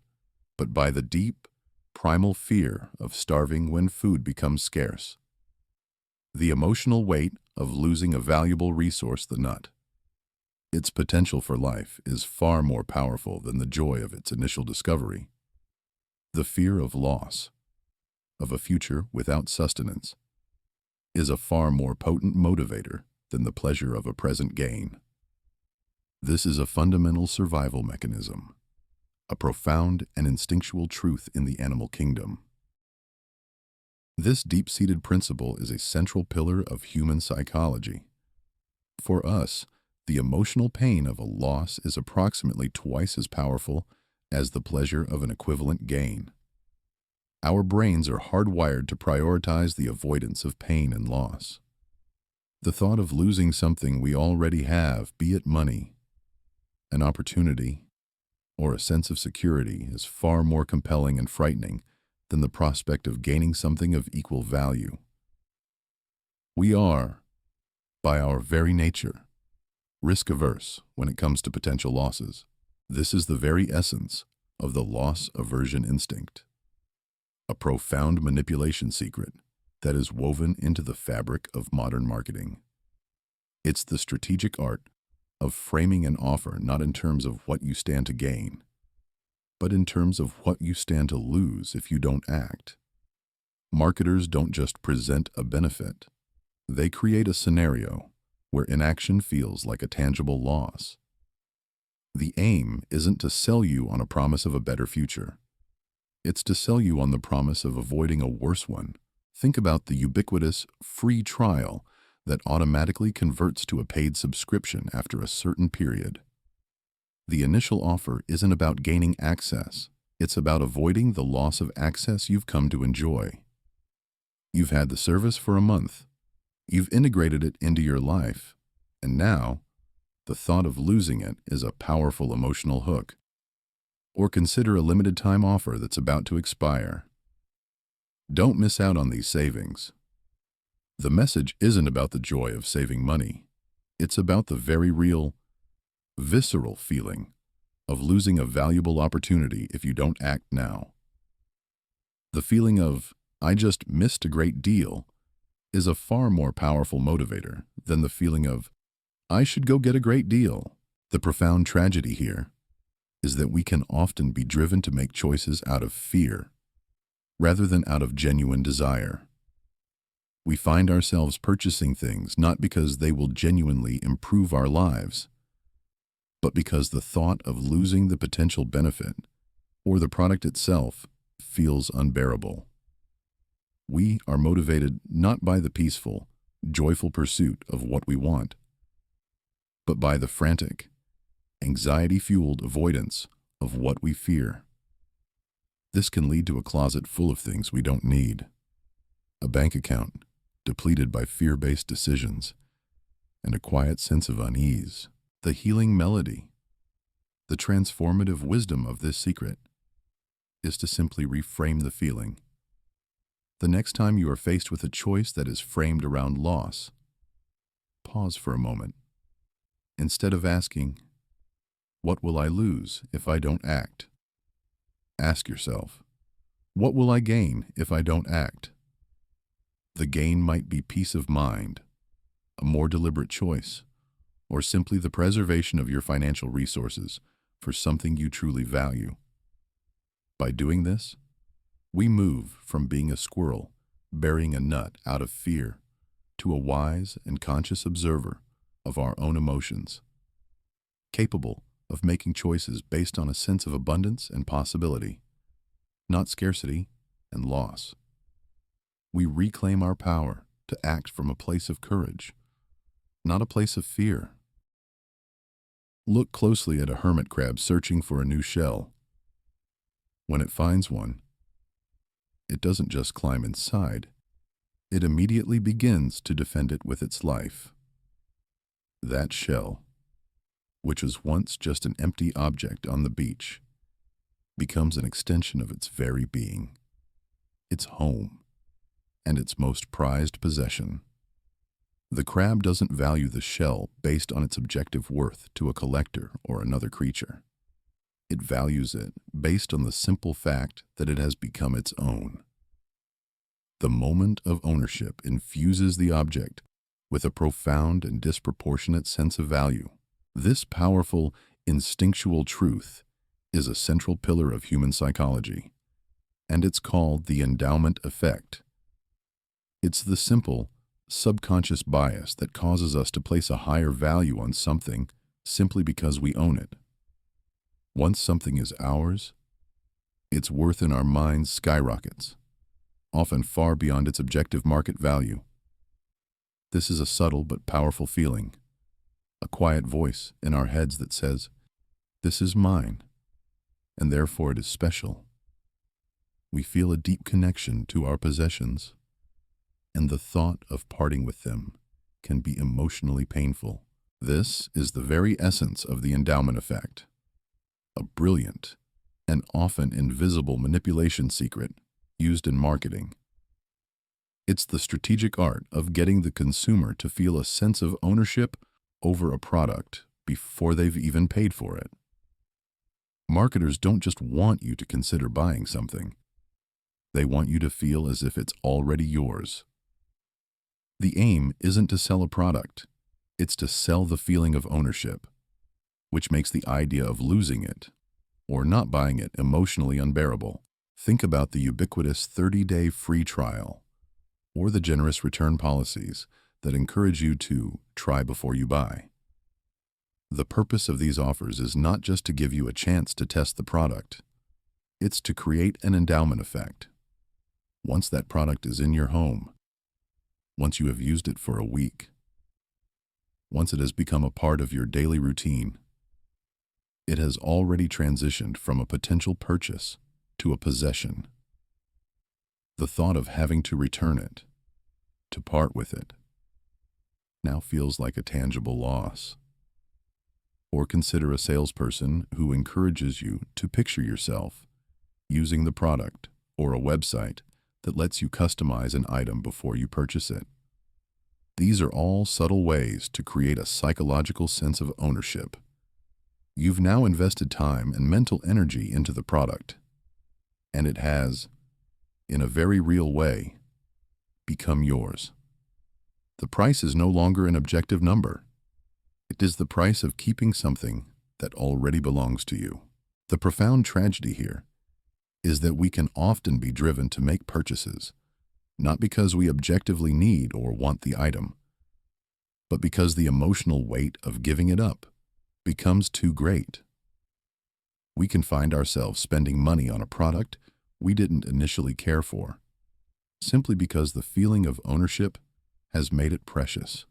but by the deep, primal fear of starving when food becomes scarce. The emotional weight of losing a valuable resource, the nut, its potential for life, is far more powerful than the joy of its initial discovery. The fear of loss, of a future without sustenance, is a far more potent motivator than the pleasure of a present gain. This is a fundamental survival mechanism, a profound and instinctual truth in the animal kingdom. This deep-seated principle is a central pillar of human psychology. For us, the emotional pain of a loss is approximately twice as powerful as the pleasure of an equivalent gain. Our brains are hardwired to prioritize the avoidance of pain and loss. The thought of losing something we already have, be it money, an opportunity, or a sense of security, is far more compelling and frightening than the prospect of gaining something of equal value. We are, by our very nature, risk-averse when it comes to potential losses. This is the very essence of the loss aversion instinct, a profound manipulation secret that is woven into the fabric of modern marketing. It's the strategic art of framing an offer not in terms of what you stand to gain, but in terms of what you stand to lose if you don't act. Marketers don't just present a benefit. They create a scenario where inaction feels like a tangible loss. The aim isn't to sell you on a promise of a better future. It's to sell you on the promise of avoiding a worse one. Think about the ubiquitous free trial that automatically converts to a paid subscription after a certain period. The initial offer isn't about gaining access. It's about avoiding the loss of access you've come to enjoy. You've had the service for a month. You've integrated it into your life. And now, the thought of losing it is a powerful emotional hook. Or consider a limited time offer that's about to expire. Don't miss out on these savings. The message isn't about the joy of saving money. It's about the very real, visceral feeling of losing a valuable opportunity if you don't act now. The feeling of, I just missed a great deal, is a far more powerful motivator than the feeling of, I should go get a great deal. The profound tragedy here is that we can often be driven to make choices out of fear, rather than out of genuine desire. We find ourselves purchasing things not because they will genuinely improve our lives, but because the thought of losing the potential benefit or the product itself feels unbearable. We are motivated not by the peaceful, joyful pursuit of what we want, but by the frantic, anxiety-fueled avoidance of what we fear. This can lead to a closet full of things we don't need, a bank account depleted by fear-based decisions, and a quiet sense of unease. The healing melody, the transformative wisdom of this secret, is to simply reframe the feeling. The next time you are faced with a choice that is framed around loss, pause for a moment. Instead of asking, What will I lose if I don't act? Ask yourself, what will I gain if I don't act? The gain might be peace of mind, a more deliberate choice, or simply the preservation of your financial resources for something you truly value. By doing this, we move from being a squirrel burying a nut out of fear to a wise and conscious observer of our own emotions, capable of making choices based on a sense of abundance and possibility, not scarcity and loss. We reclaim our power to act from a place of courage, not a place of fear. Look closely at a hermit crab searching for a new shell. When it finds one, it doesn't just climb inside, it immediately begins to defend it with its life. That shell, which was once just an empty object on the beach, becomes an extension of its very being, its home, and its most prized possession. The crab doesn't value the shell based on its objective worth to a collector or another creature. It values it based on the simple fact that it has become its own. The moment of ownership infuses the object with a profound and disproportionate sense of value. This powerful, instinctual truth is a central pillar of human psychology, and it's called the endowment effect. It's the simple, subconscious bias that causes us to place a higher value on something simply because we own it. Once something is ours, its worth in our minds skyrockets, often far beyond its objective market value. This is a subtle but powerful feeling, a quiet voice in our heads that says, "This is mine, and therefore it is special." We feel a deep connection to our possessions, and the thought of parting with them can be emotionally painful. This is the very essence of the endowment effect, a brilliant and often invisible manipulation secret used in marketing. It's the strategic art of getting the consumer to feel a sense of ownership over a product before they've even paid for it. Marketers don't just want you to consider buying something. They want you to feel as if it's already yours. The aim isn't to sell a product, it's to sell the feeling of ownership, which makes the idea of losing it or not buying it emotionally unbearable. Think about the ubiquitous 30-day free trial or the generous return policies that encourage you to try before you buy. The purpose of these offers is not just to give you a chance to test the product. It's to create an endowment effect. Once that product is in your home, once you have used it for a week, once it has become a part of your daily routine, it has already transitioned from a potential purchase to a possession. The thought of having to return it, to part with it, now feels like a tangible loss. Or consider a salesperson who encourages you to picture yourself using the product or a website that lets you customize an item before you purchase it. These are all subtle ways to create a psychological sense of ownership. You've now invested time and mental energy into the product, and it has, in a very real way, become yours. The price is no longer an objective number. It is the price of keeping something that already belongs to you. The profound tragedy here is that we can often be driven to make purchases, not because we objectively need or want the item, but because the emotional weight of giving it up becomes too great. We can find ourselves spending money on a product we didn't initially care for, simply because the feeling of ownership has made it precious.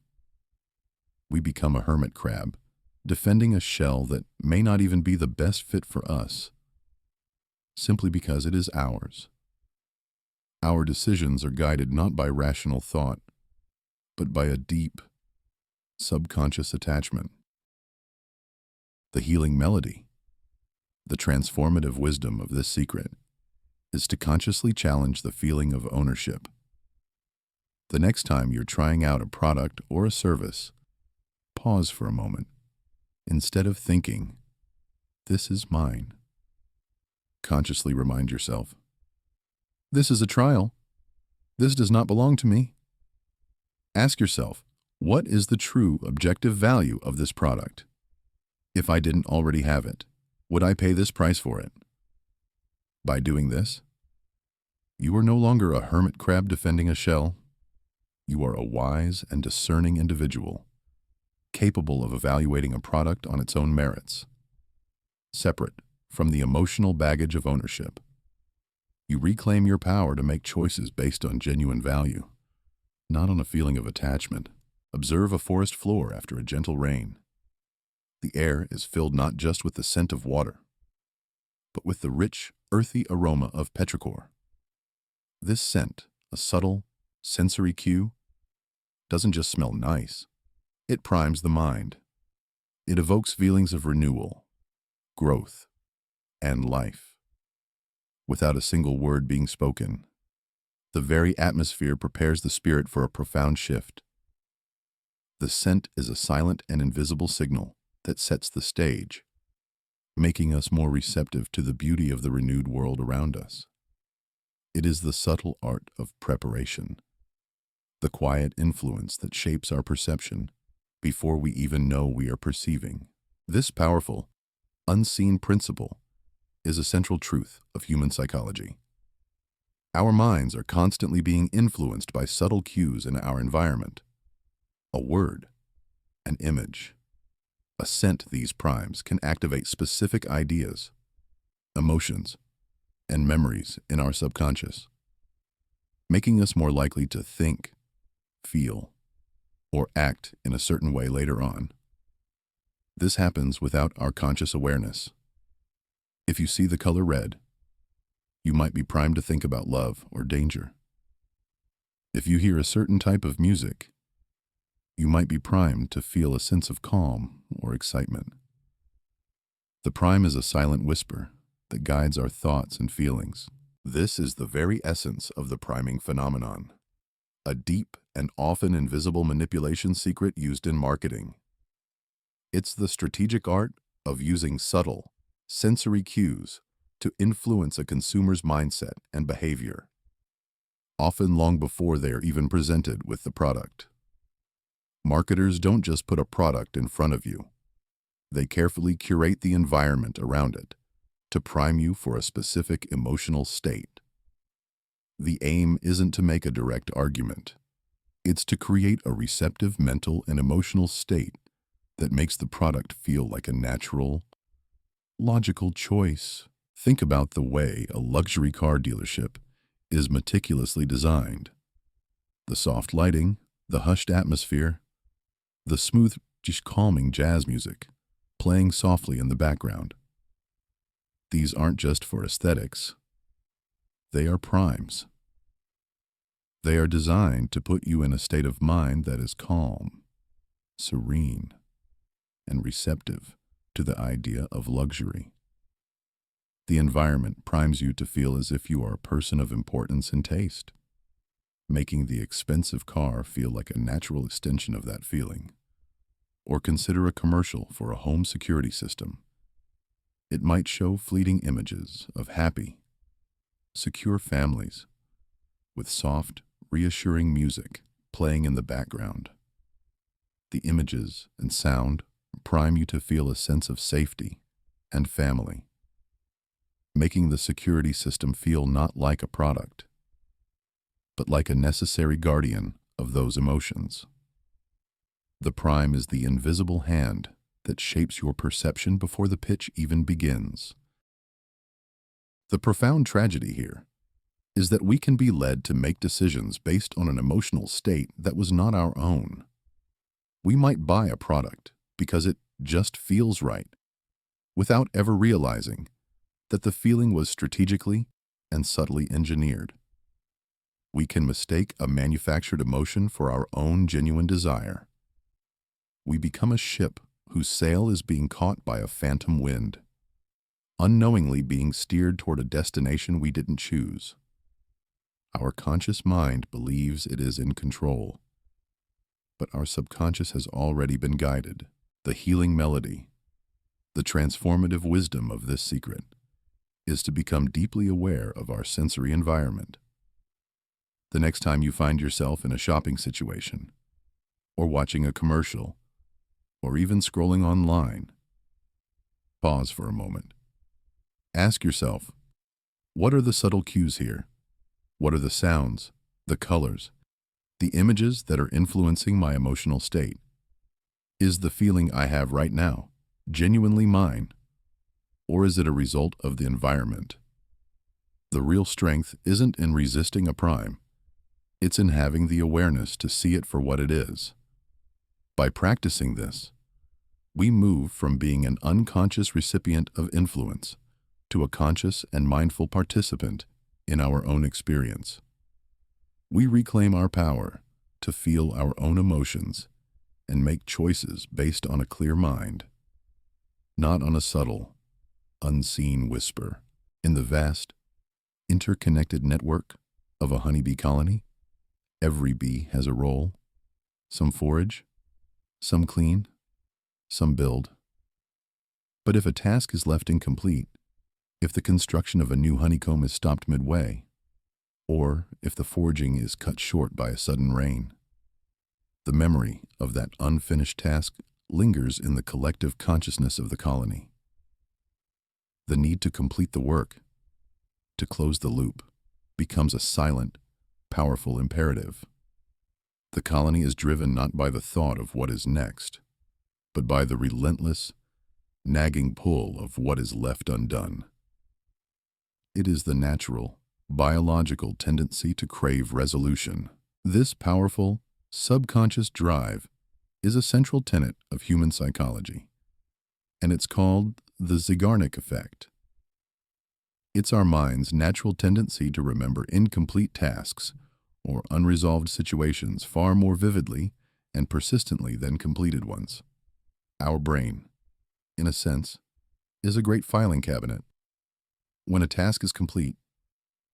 We become a hermit crab, defending a shell that may not even be the best fit for us, simply because it is ours. Our decisions are guided not by rational thought, but by a deep, subconscious attachment. The healing melody, the transformative wisdom of this secret, is to consciously challenge the feeling of ownership. The next time you're trying out a product or a service, pause for a moment. Instead of thinking, this is mine. Consciously remind yourself, this is a trial. This does not belong to me. Ask yourself, what is the true objective value of this product? If I didn't already have it, would I pay this price for it? By doing this, you are no longer a hermit crab defending a shell. You are a wise and discerning individual, capable of evaluating a product on its own merits, separate from the emotional baggage of ownership. You reclaim your power to make choices based on genuine value, not on a feeling of attachment. Observe a forest floor after a gentle rain. The air is filled not just with the scent of water, but with the rich, earthy aroma of petrichor. This scent, a subtle, sensory cue, doesn't just smell nice. It primes the mind. It evokes feelings of renewal, growth, and life. Without a single word being spoken, the very atmosphere prepares the spirit for a profound shift. The scent is a silent and invisible signal that sets the stage, making us more receptive to the beauty of the renewed world around us. It is the subtle art of preparation, the quiet influence that shapes our perception before we even know we are perceiving. This powerful, unseen principle is a central truth of human psychology. Our minds are constantly being influenced by subtle cues in our environment. A word, an image, a scent. These primes can activate specific ideas, emotions, and memories in our subconscious, making us more likely to think, feel, or act in a certain way later on. This happens without our conscious awareness. If you see the color red, you might be primed to think about love or danger. If you hear a certain type of music, you might be primed to feel a sense of calm or excitement. The prime is a silent whisper that guides our thoughts and feelings. This is the very essence of the priming phenomenon, a deep and often invisible manipulation secret used in marketing. It's the strategic art of using subtle, sensory cues to influence a consumer's mindset and behavior, often long before they are even presented with the product. Marketers don't just put a product in front of you. They carefully curate the environment around it to prime you for a specific emotional state. The aim isn't to make a direct argument. It's to create a receptive mental and emotional state that makes the product feel like a natural, logical choice. Think about the way a luxury car dealership is meticulously designed. The soft lighting, the hushed atmosphere, the smooth, just calming jazz music playing softly in the background. These aren't just for aesthetics. They are primes. They are designed to put you in a state of mind that is calm, serene, and receptive to the idea of luxury. The environment primes you to feel as if you are a person of importance and taste, making the expensive car feel like a natural extension of that feeling. Or consider a commercial for a home security system. It might show fleeting images of happy, secure families with soft, reassuring music playing in the background. The images and sound prime you to feel a sense of safety and family, making the security system feel not like a product, but like a necessary guardian of those emotions. The prime is the invisible hand that shapes your perception before the pitch even begins. The profound tragedy here is that we can be led to make decisions based on an emotional state that was not our own. We might buy a product because it just feels right, without ever realizing that the feeling was strategically and subtly engineered. We can mistake a manufactured emotion for our own genuine desire. We become a ship whose sail is being caught by a phantom wind, unknowingly being steered toward a destination we didn't choose. Our conscious mind believes it is in control, but our subconscious has already been guided. The healing melody, The transformative wisdom of this secret is to become deeply aware of our sensory environment. The next time you find yourself in a shopping situation, or watching a commercial, or even scrolling online, pause for a moment. Ask yourself, what are the subtle cues here? What are the sounds, the colors, the images that are influencing my emotional state? Is the feeling I have right now genuinely mine, or is it a result of the environment? The real strength isn't in resisting a prime. It's in having the awareness to see it for what it is. By practicing this, we move from being an unconscious recipient of influence to a conscious and mindful participant in our own experience. We reclaim our power to feel our own emotions and make choices based on a clear mind, not on a subtle, unseen whisper. In the vast, interconnected network of a honeybee colony, every bee has a role. Some forage, some clean, some build. But if a task is left incomplete, if the construction of a new honeycomb is stopped midway, or if the foraging is cut short by a sudden rain, the memory of that unfinished task lingers in the collective consciousness of the colony. The need to complete the work, to close the loop, becomes a silent, powerful imperative. The colony is driven not by the thought of what is next, but by the relentless, nagging pull of what is left undone. It is the natural, biological tendency to crave resolution. This powerful, subconscious drive is a central tenet of human psychology, and it's called the Zeigarnik effect. It's our mind's natural tendency to remember incomplete tasks or unresolved situations far more vividly and persistently than completed ones. Our brain, in a sense, is a great filing cabinet. When a task is complete,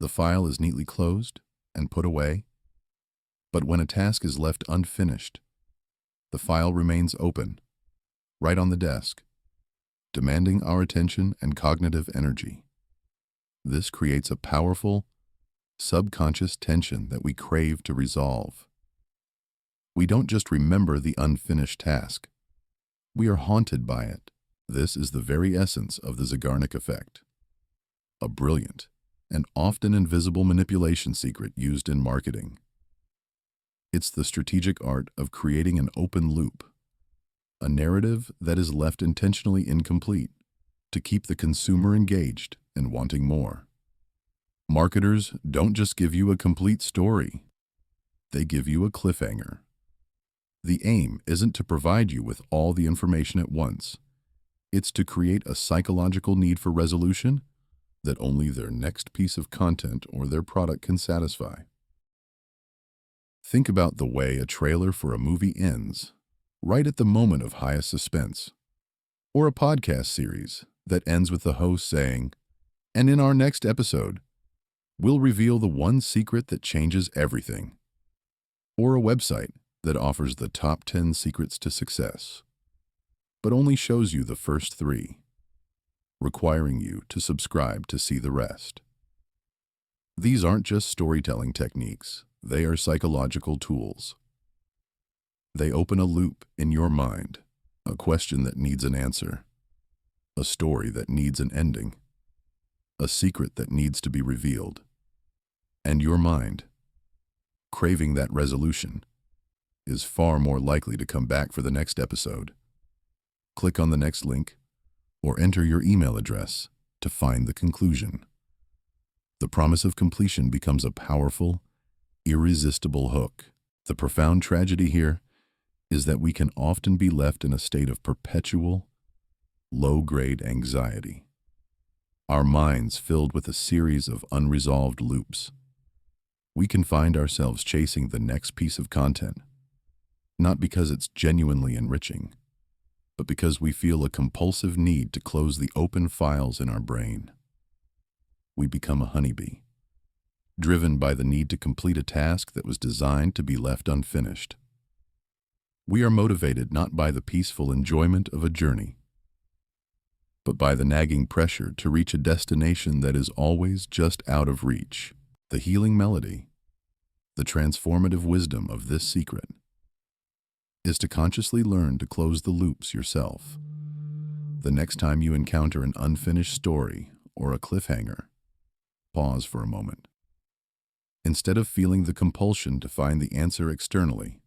the file is neatly closed and put away. But when a task is left unfinished, the file remains open, right on the desk, demanding our attention and cognitive energy. This creates a powerful, subconscious tension that we crave to resolve. We don't just remember the unfinished task. We are haunted by it. This is the very essence of the Zeigarnik effect, a brilliant and often invisible manipulation secret used in marketing. It's the strategic art of creating an open loop, a narrative that is left intentionally incomplete to keep the consumer engaged and wanting more. Marketers don't just give you a complete story, they give you a cliffhanger. The aim isn't to provide you with all the information at once. It's to create a psychological need for resolution that only their next piece of content or their product can satisfy. Think about the way a trailer for a movie ends, right at the moment of highest suspense, or a podcast series that ends with the host saying, "And in our next episode, we'll reveal the one secret that changes everything," or a website that offers the top 10 secrets to success, but only shows you the first 3, requiring you to subscribe to see the rest. These aren't just storytelling techniques, they are psychological tools. They open a loop in your mind, a question that needs an answer, a story that needs an ending, a secret that needs to be revealed. And your mind, craving that resolution, is far more likely to come back for the next episode. Click on the next link or enter your email address to find the conclusion. The promise of completion becomes a powerful, irresistible hook. The profound tragedy here is that we can often be left in a state of perpetual, low-grade anxiety. Our minds filled with a series of unresolved loops. We can find ourselves chasing the next piece of content, not because it's genuinely enriching, but because we feel a compulsive need to close the open files in our brain. We become a honeybee, driven by the need to complete a task that was designed to be left unfinished. We are motivated not by the peaceful enjoyment of a journey, but by the nagging pressure to reach a destination that is always just out of reach. The healing melody, the transformative wisdom of this secret, is to consciously learn to close the loops yourself. The next time you encounter an unfinished story or a cliffhanger, pause for a moment. Instead of feeling the compulsion to find the answer externally,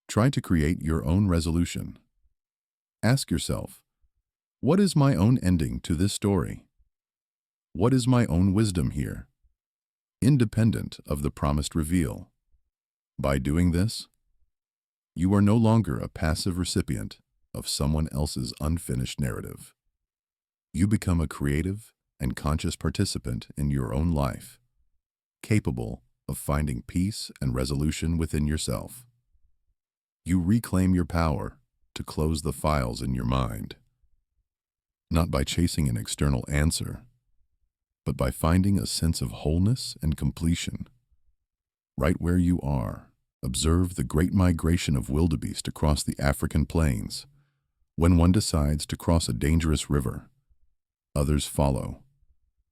try to create your own resolution. Ask yourself, what is my own ending to this story? What is my own wisdom here, independent of the promised reveal? By doing this, you are no longer a passive recipient of someone else's unfinished narrative. You become a creative and conscious participant in your own life, capable of finding peace and resolution within yourself. You reclaim your power to close the files in your mind, not by chasing an external answer, but by finding a sense of wholeness and completion. Right where you are, observe the great migration of wildebeest across the African plains. When one decides to cross a dangerous river, others follow,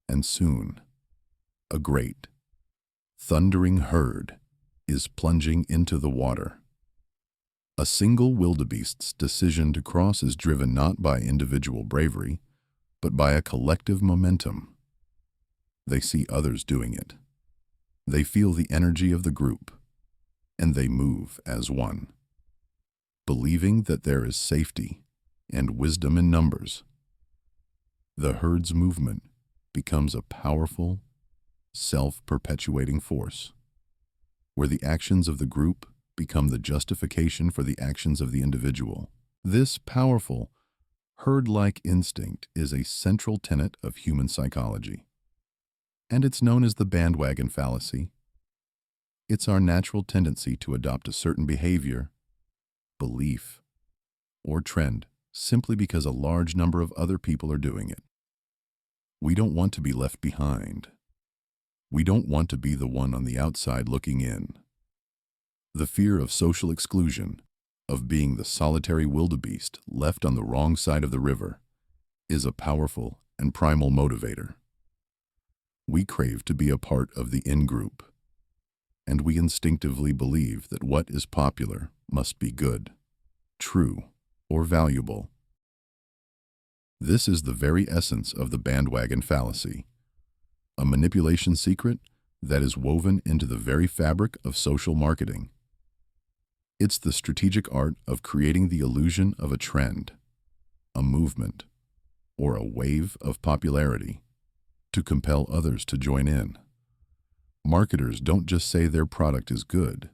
and soon, a great, thundering herd is plunging into the water. A single wildebeest's decision to cross is driven not by individual bravery, but by a collective momentum. They see others doing it. They feel the energy of the group, and they move as one. Believing that there is safety and wisdom in numbers, the herd's movement becomes a powerful, self-perpetuating force, where the actions of the group become the justification for the actions of the individual. This powerful, herd-like instinct is a central tenet of human psychology, and it's known as the bandwagon fallacy. It's our natural tendency to adopt a certain behavior, belief, or trend simply because a large number of other people are doing it. We don't want to be left behind. We don't want to be the one on the outside looking in. The fear of social exclusion, of being the solitary wildebeest left on the wrong side of the river, is a powerful and primal motivator. We crave to be a part of the in-group, and we instinctively believe that what is popular must be good, true, or valuable. This is the very essence of the bandwagon fallacy, a manipulation secret that is woven into the very fabric of social marketing. It's the strategic art of creating the illusion of a trend, a movement, or a wave of popularity to compel others to join in. Marketers don't just say their product is good.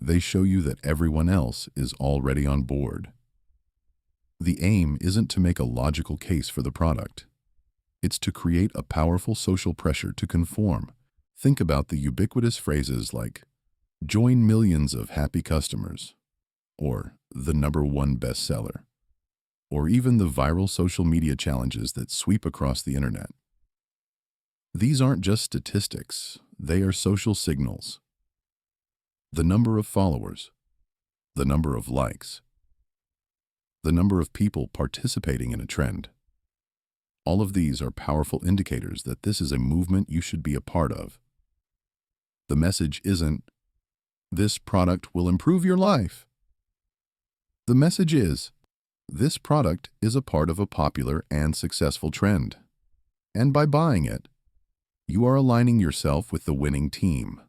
They show you that everyone else is already on board. The aim isn't to make a logical case for the product. It's to create a powerful social pressure to conform. Think about the ubiquitous phrases like, "Join millions of happy customers," or "the #1 bestseller," or even the viral social media challenges that sweep across the internet. These aren't just statistics, they are social signals. The number of followers, the number of likes, the number of people participating in a trend. All of these are powerful indicators that this is a movement you should be a part of. The message isn't, "This product will improve your life." The message is, "This product is a part of a popular and successful trend, and by buying it, you are aligning yourself with the winning team."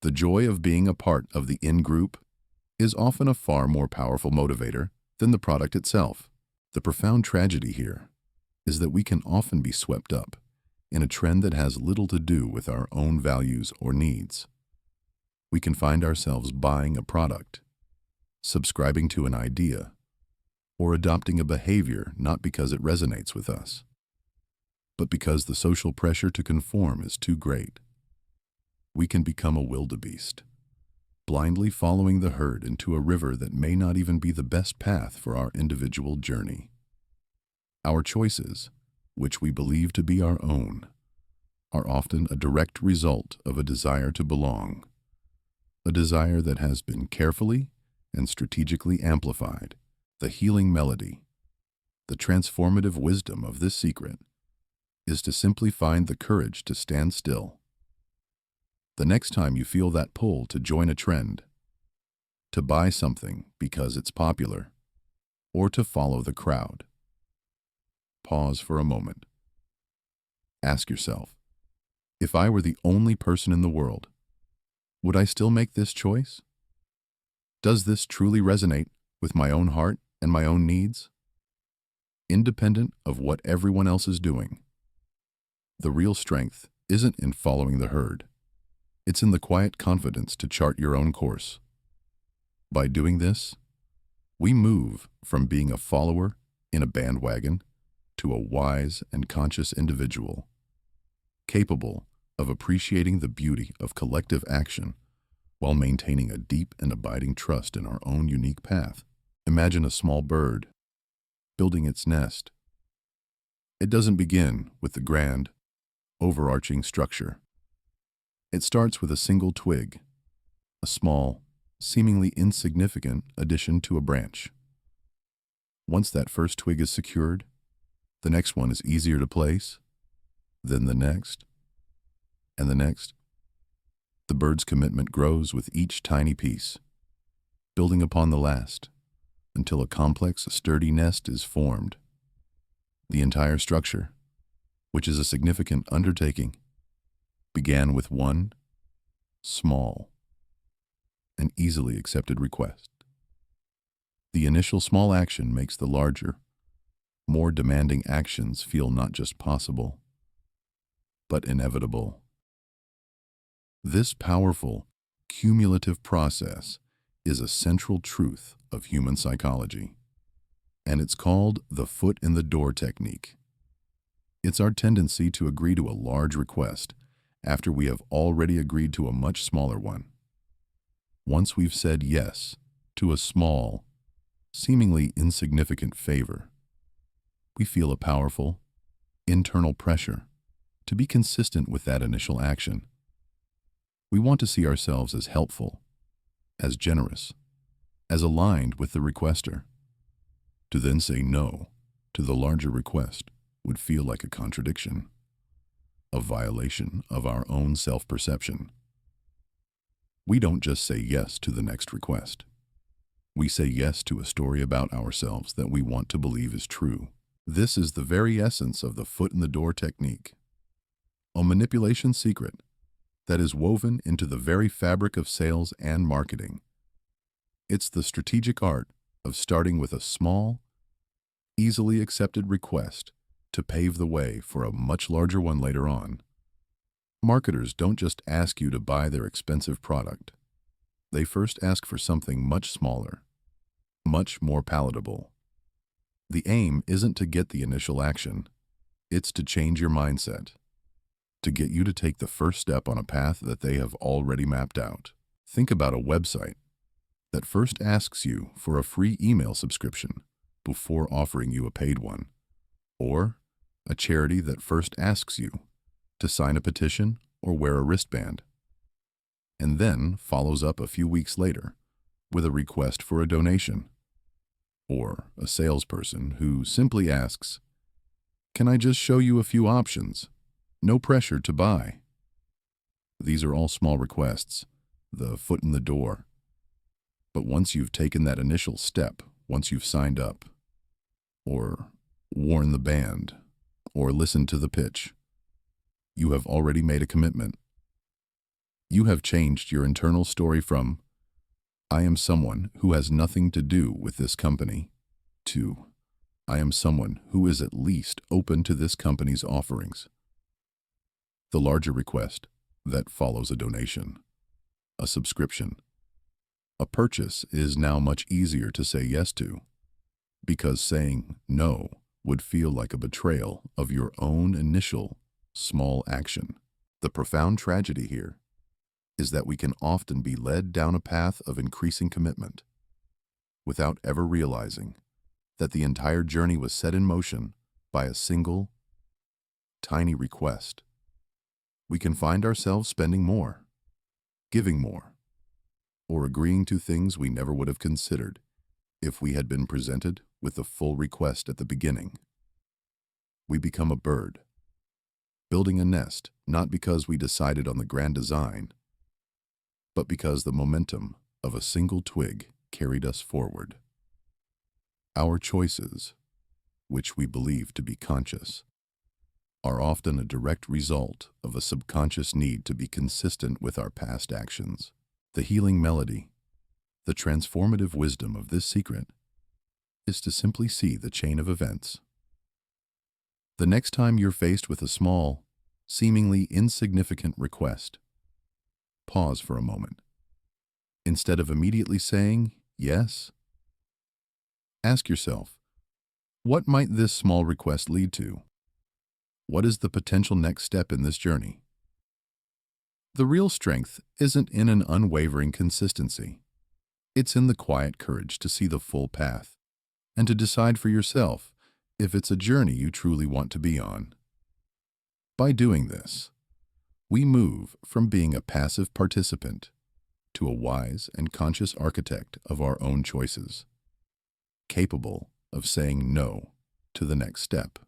The joy of being a part of the in-group is often a far more powerful motivator than the product itself. The profound tragedy here is that we can often be swept up in a trend that has little to do with our own values or needs. We can find ourselves buying a product, subscribing to an idea, or adopting a behavior not because it resonates with us, but because the social pressure to conform is too great. We can become a wildebeest, blindly following the herd into a river that may not even be the best path for our individual journey. Our choices, which we believe to be our own, are often a direct result of a desire to belong, a desire that has been carefully and strategically amplified. The healing melody, The transformative wisdom of this secret is to simply find the courage to stand still. The next time you feel that pull to join a trend, to buy something because it's popular, or to follow the crowd, pause for a moment. Ask yourself, if I were the only person in the world, would I still make this choice? Does this truly resonate with my own heart and my own needs? Independent of what everyone else is doing. The real strength isn't in following the herd. It's in the quiet confidence to chart your own course. By doing this, we move from being a follower in a bandwagon to a wise and conscious individual, capable of appreciating the beauty of collective action while maintaining a deep and abiding trust in our own unique path. Imagine a small bird building its nest. It doesn't begin with the grand, overarching structure. It starts with a single twig, a small, seemingly insignificant addition to a branch. Once that first twig is secured, the next one is easier to place, then the next, and the next. The bird's commitment grows with each tiny piece, building upon the last, until a complex, sturdy nest is formed. The entire structure, which is a significant undertaking, began with one small and easily accepted request. The initial small action makes the larger, more demanding actions feel not just possible, but inevitable. This powerful, cumulative process is a central truth of human psychology, and it's called the foot in the door technique. It's our tendency to agree to a large request after we have already agreed to a much smaller one. Once we've said yes to a small, seemingly insignificant favor, we feel a powerful, internal pressure to be consistent with that initial action. We want to see ourselves as helpful, as generous, as aligned with the requester. To then say no to the larger request would feel like a contradiction, a violation of our own self-perception. We don't just say yes to the next request. We say yes to a story about ourselves that we want to believe is true. This is the very essence of the foot in the door technique, a manipulation secret that is woven into the very fabric of sales and marketing. It's the strategic art of starting with a small, easily accepted request to pave the way for a much larger one later on. Marketers don't just ask you to buy their expensive product. They first ask for something much smaller, much more palatable. The aim isn't to get the initial action. It's to change your mindset, to get you to take the first step on a path that they have already mapped out. Think about a website that first asks you for a free email subscription before offering you a paid one, or a charity that first asks you to sign a petition or wear a wristband, and then follows up a few weeks later with a request for a donation, or a salesperson who simply asks, "Can I just show you a few options? No pressure to buy." These are all small requests, the foot in the door. But once you've taken that initial step, once you've signed up, or worn the band, or listened to the pitch, you have already made a commitment. You have changed your internal story from, "I am someone who has nothing to do with this company," to, "I am someone who is at least open to this company's offerings." The larger request that follows a donation, a subscription, a purchase is now much easier to say yes to, because saying no would feel like a betrayal of your own initial small action. The profound tragedy here is that we can often be led down a path of increasing commitment without ever realizing that the entire journey was set in motion by a single, tiny request. We can find ourselves spending more, giving more, or agreeing to things we never would have considered If we had been presented with the full request at the beginning, we become a bird, building a nest not because we decided on the grand design, but because the momentum of a single twig carried us forward. Our choices, which we believe to be conscious, are often a direct result of a subconscious need to be consistent with our past actions. The healing melody, the transformative wisdom of this secret, is to simply see the chain of events. The next time you're faced with a small, seemingly insignificant request, pause for a moment. Instead of immediately saying yes, ask yourself, what might this small request lead to? What is the potential next step in this journey? The real strength isn't in an unwavering consistency. It's in the quiet courage to see the full path and to decide for yourself if it's a journey you truly want to be on. By doing this, we move from being a passive participant to a wise and conscious architect of our own choices, capable of saying no to the next step,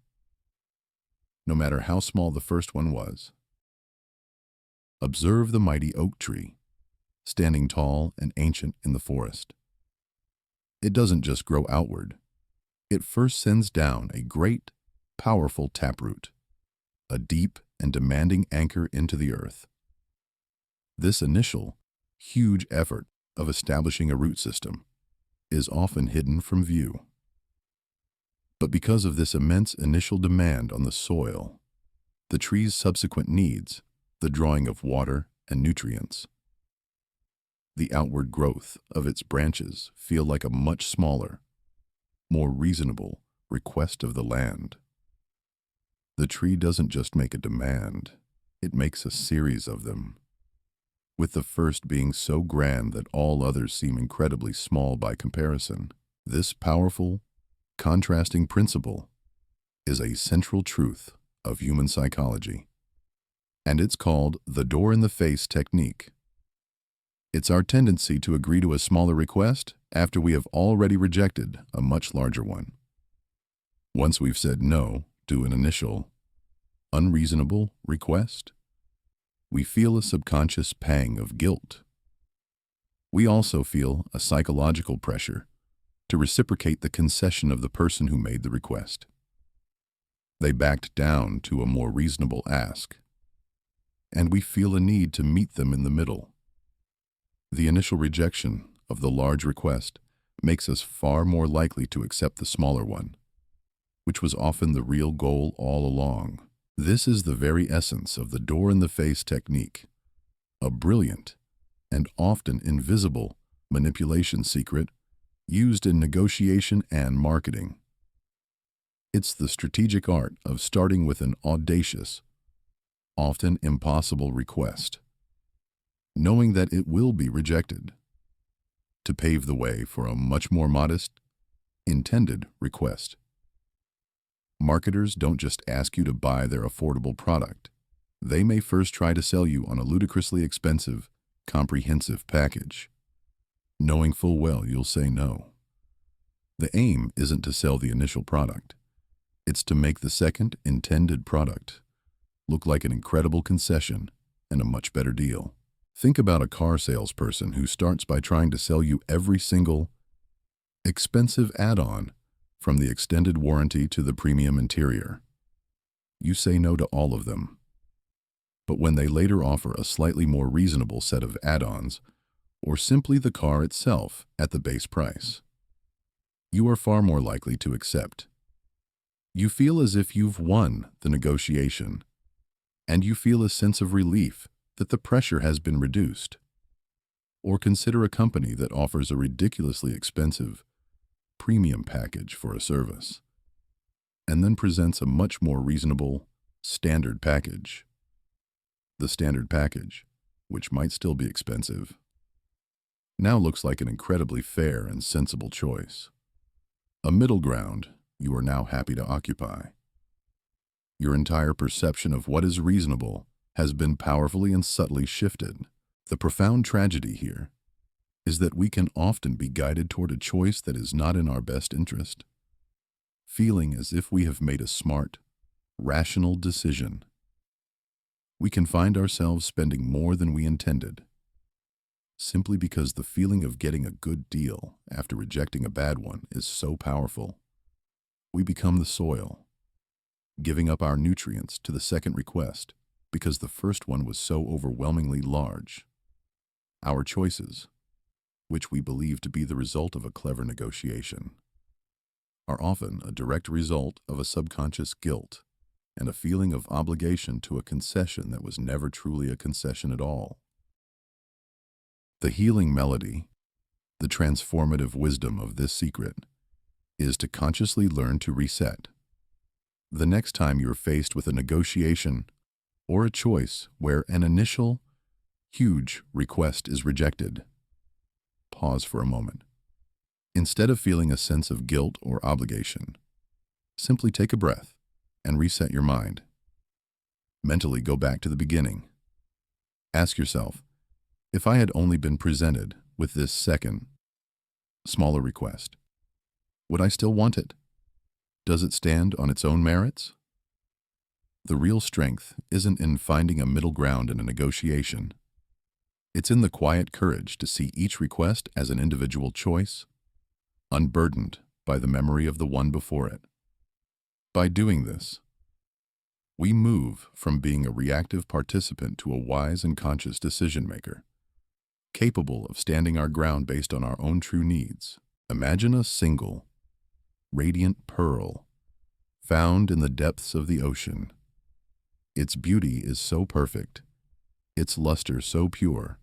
no matter how small the first one was. Observe the mighty oak tree, standing tall and ancient in the forest. It doesn't just grow outward. It first sends down a great, powerful taproot, a deep and demanding anchor into the earth. This initial, huge effort of establishing a root system is often hidden from view. But because of this immense initial demand on the soil, the tree's subsequent needs, the drawing of water and nutrients, the outward growth of its branches feel like a much smaller, more reasonable request of the land. The tree doesn't just make a demand, it makes a series of them, with the first being so grand that all others seem incredibly small by comparison. This powerful, contrasting principle is a central truth of human psychology, and it's called the door-in-the-face technique. It's our tendency to agree to a smaller request after we have already rejected a much larger one. Once we've said no to an initial, unreasonable request, we feel a subconscious pang of guilt. We also feel a psychological pressure to reciprocate the concession of the person who made the request. They backed down to a more reasonable ask, and we feel a need to meet them in the middle. The initial rejection of the large request makes us far more likely to accept the smaller one, which was often the real goal all along. This is the very essence of the door-in-the-face technique, a brilliant and often invisible manipulation secret used in negotiation and marketing. It's the strategic art of starting with an audacious, often impossible request, knowing that it will be rejected, to pave the way for a much more modest, intended request. Marketers don't just ask you to buy their affordable product. They may first try to sell you on a ludicrously expensive, comprehensive package, knowing full well you'll say no. The aim isn't to sell the initial product. It's to make the second intended product look like an incredible concession and a much better deal. Think about a car salesperson who starts by trying to sell you every single expensive add-on, from the extended warranty to the premium interior. You say no to all of them. But when they later offer a slightly more reasonable set of add-ons, or simply the car itself at the base price, you are far more likely to accept. You feel as if you've won the negotiation, and you feel a sense of relief that the pressure has been reduced. Or consider a company that offers a ridiculously expensive premium package for a service, and then presents a much more reasonable standard package. The standard package, which might still be expensive, now looks like an incredibly fair and sensible choice. A middle ground you are now happy to occupy. Your entire perception of what is reasonable has been powerfully and subtly shifted. The profound tragedy here is that we can often be guided toward a choice that is not in our best interest, feeling as if we have made a smart, rational decision. We can find ourselves spending more than we intended, simply because the feeling of getting a good deal after rejecting a bad one is so powerful. We become the soil, giving up our nutrients to the second request because the first one was so overwhelmingly large. Our choices, which we believe to be the result of a clever negotiation, are often a direct result of a subconscious guilt and a feeling of obligation to a concession that was never truly a concession at all. The healing melody, the transformative wisdom of this secret, is to consciously learn to reset. The next time you're faced with a negotiation or a choice where an initial, huge request is rejected, pause for a moment. Instead of feeling a sense of guilt or obligation, simply take a breath and reset your mind. Mentally go back to the beginning. Ask yourself, if I had only been presented with this second, smaller request, would I still want it? Does it stand on its own merits? The real strength isn't in finding a middle ground in a negotiation. It's in the quiet courage to see each request as an individual choice, unburdened by the memory of the one before it. By doing this, we move from being a reactive participant to a wise and conscious decision-maker, capable of standing our ground based on our own true needs. Imagine a single, radiant pearl found in the depths of the ocean. Its beauty is so perfect, its luster so pure,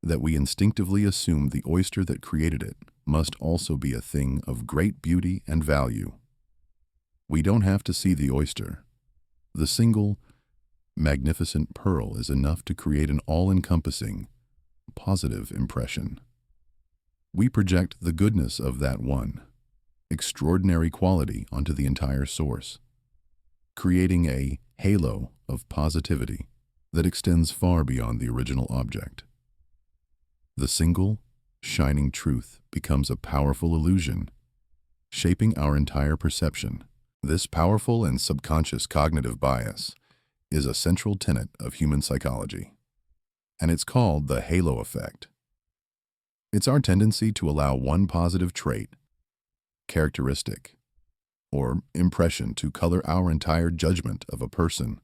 that we instinctively assume the oyster that created it must also be a thing of great beauty and value. We don't have to see the oyster. The single, magnificent pearl is enough to create an all-encompassing, positive impression. We project the goodness of that one, extraordinary quality onto the entire source, creating a halo of positivity that extends far beyond the original object. The single, shining truth becomes a powerful illusion, shaping our entire perception. This powerful and subconscious cognitive bias is a central tenet of human psychology, and it's called the halo effect. It's our tendency to allow one positive trait, characteristic, or impression to color our entire judgment of a person,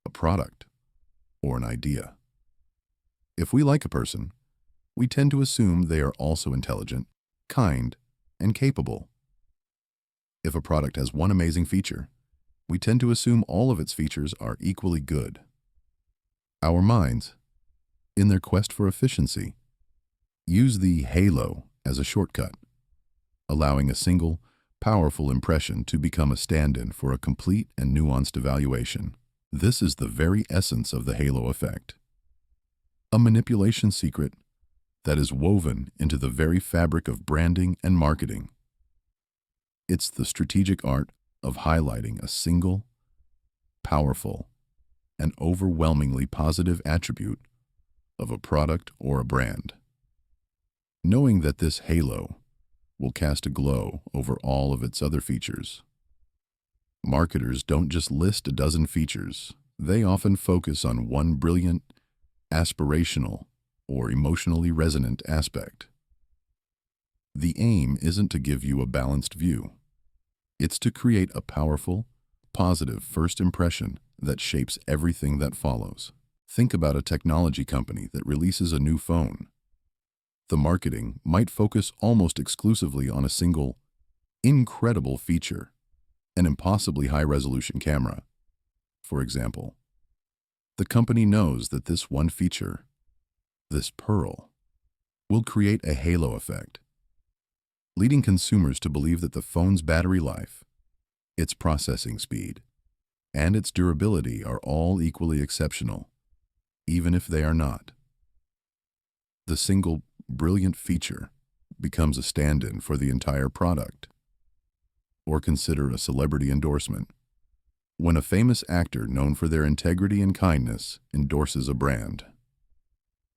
a product, or an idea. If we like a person, we tend to assume they are also intelligent, kind, and capable. If a product has one amazing feature, we tend to assume all of its features are equally good. Our minds, in their quest for efficiency, use the halo as a shortcut, allowing a single, powerful impression to become a stand-in for a complete and nuanced evaluation. This is the very essence of the halo effect, a manipulation secret that is woven into the very fabric of branding and marketing. It's the strategic art of highlighting a single, powerful, and overwhelmingly positive attribute of a product or a brand, knowing that this halo will cast a glow over all of its other features. Marketers don't just list a dozen features. They often focus on one brilliant, aspirational, or emotionally resonant aspect. The aim isn't to give you a balanced view. It's to create a powerful, positive first impression that shapes everything that follows. Think about a technology company that releases a new phone. The marketing might focus almost exclusively on a single, incredible feature, an impossibly high-resolution camera. For example, the company knows that this one feature, this pearl, will create a halo effect, leading consumers to believe that the phone's battery life, its processing speed, and its durability are all equally exceptional, even if they are not. The single brilliant feature becomes a stand-in for the entire product. Or consider a celebrity endorsement. When a famous actor known for their integrity and kindness endorses a brand,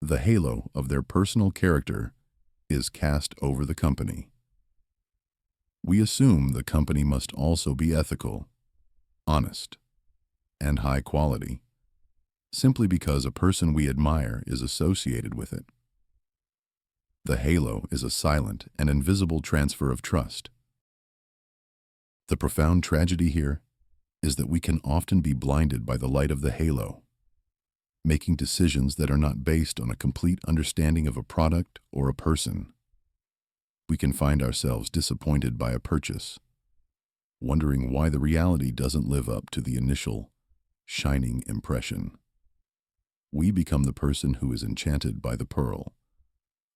the halo of their personal character is cast over the company. We assume the company must also be ethical, honest, and high quality, simply because a person we admire is associated with it. The halo is a silent and invisible transfer of trust. The profound tragedy here is that we can often be blinded by the light of the halo, making decisions that are not based on a complete understanding of a product or a person. We can find ourselves disappointed by a purchase, wondering why the reality doesn't live up to the initial, shining impression. We become the person who is enchanted by the pearl,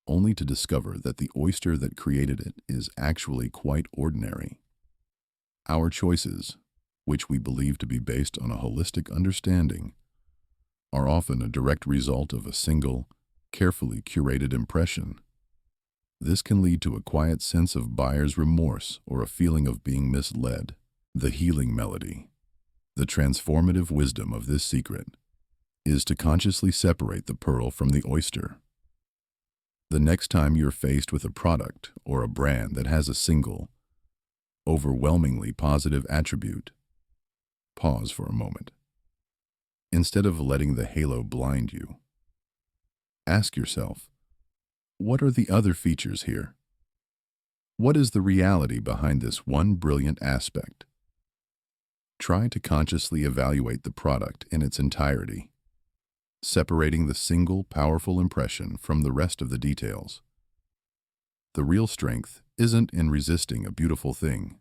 only to discover that the oyster that created it is actually quite ordinary. Our choices, which we believe to be based on a holistic understanding, are often a direct result of a single, carefully curated impression. This can lead to a quiet sense of buyer's remorse or a feeling of being misled. The healing melody, the transformative wisdom of this secret, is to consciously separate the pearl from the oyster. The next time you're faced with a product or a brand that has a single, overwhelmingly positive attribute, pause for a moment. Instead of letting the halo blind you, ask yourself, what are the other features here? What is the reality behind this one brilliant aspect? Try to consciously evaluate the product in its entirety, separating the single powerful impression from the rest of the details. The real strength isn't in resisting a beautiful thing.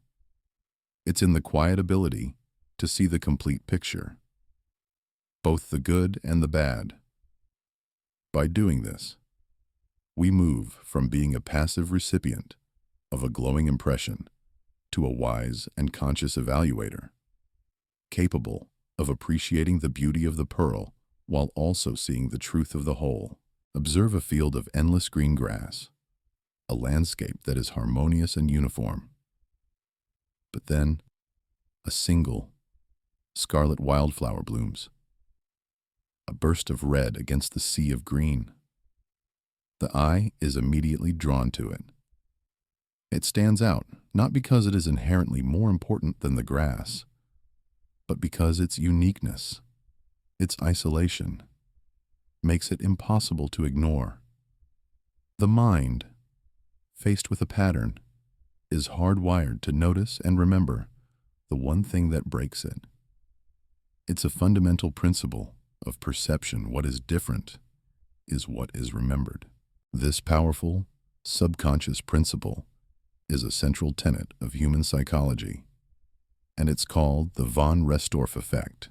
It's in the quiet ability to see the complete picture, both the good and the bad. By doing this, we move from being a passive recipient of a glowing impression to a wise and conscious evaluator, capable of appreciating the beauty of the pearl while also seeing the truth of the whole. Observe a field of endless green grass, a landscape that is harmonious and uniform. But then, a single scarlet wildflower blooms, a burst of red against the sea of green. The eye is immediately drawn to it. It stands out not because it is inherently more important than the grass, but because its uniqueness, its isolation, makes it impossible to ignore. The mind, faced with a pattern, is hardwired to notice and remember the one thing that breaks it. It's a fundamental principle of perception. What is different is what is remembered. This powerful, subconscious principle is a central tenet of human psychology, and it's called the von Restorff effect.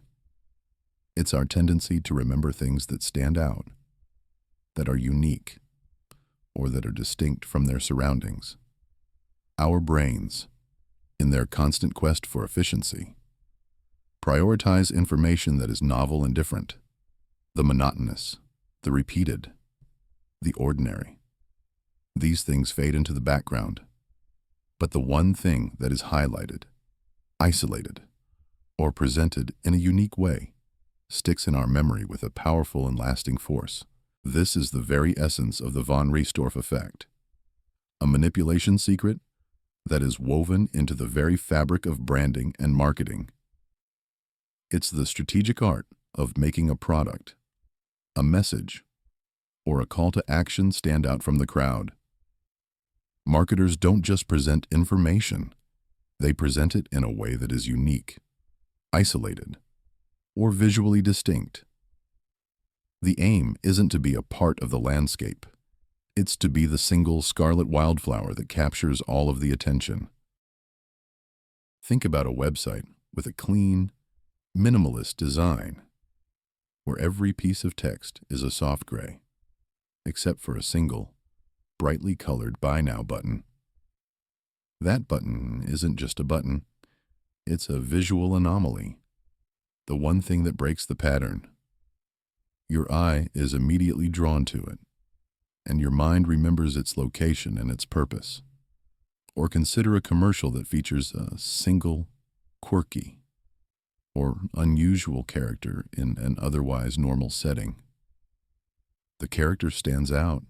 It's our tendency to remember things that stand out, that are unique, or that are distinct from their surroundings. Our brains, in their constant quest for efficiency, prioritize information that is novel and different, the monotonous, the repeated, the ordinary. These things fade into the background, but the one thing that is highlighted, isolated, or presented in a unique way sticks in our memory with a powerful and lasting force. This is the very essence of the von Restorff effect, a manipulation secret that is woven into the very fabric of branding and marketing. It's the strategic art of making a product, a message, or a call to action stand out from the crowd. Marketers don't just present information, they present it in a way that is unique, isolated, or visually distinct. The aim isn't to be a part of the landscape. It's to be the single scarlet wildflower that captures all of the attention. Think about a website with a clean, minimalist design, where every piece of text is a soft gray, except for a single, brightly colored Buy Now button. That button isn't just a button, it's a visual anomaly, the one thing that breaks the pattern. Your eye is immediately drawn to it, and your mind remembers its location and its purpose. Or consider a commercial that features a single, quirky, or unusual character in an otherwise normal setting. The character stands out,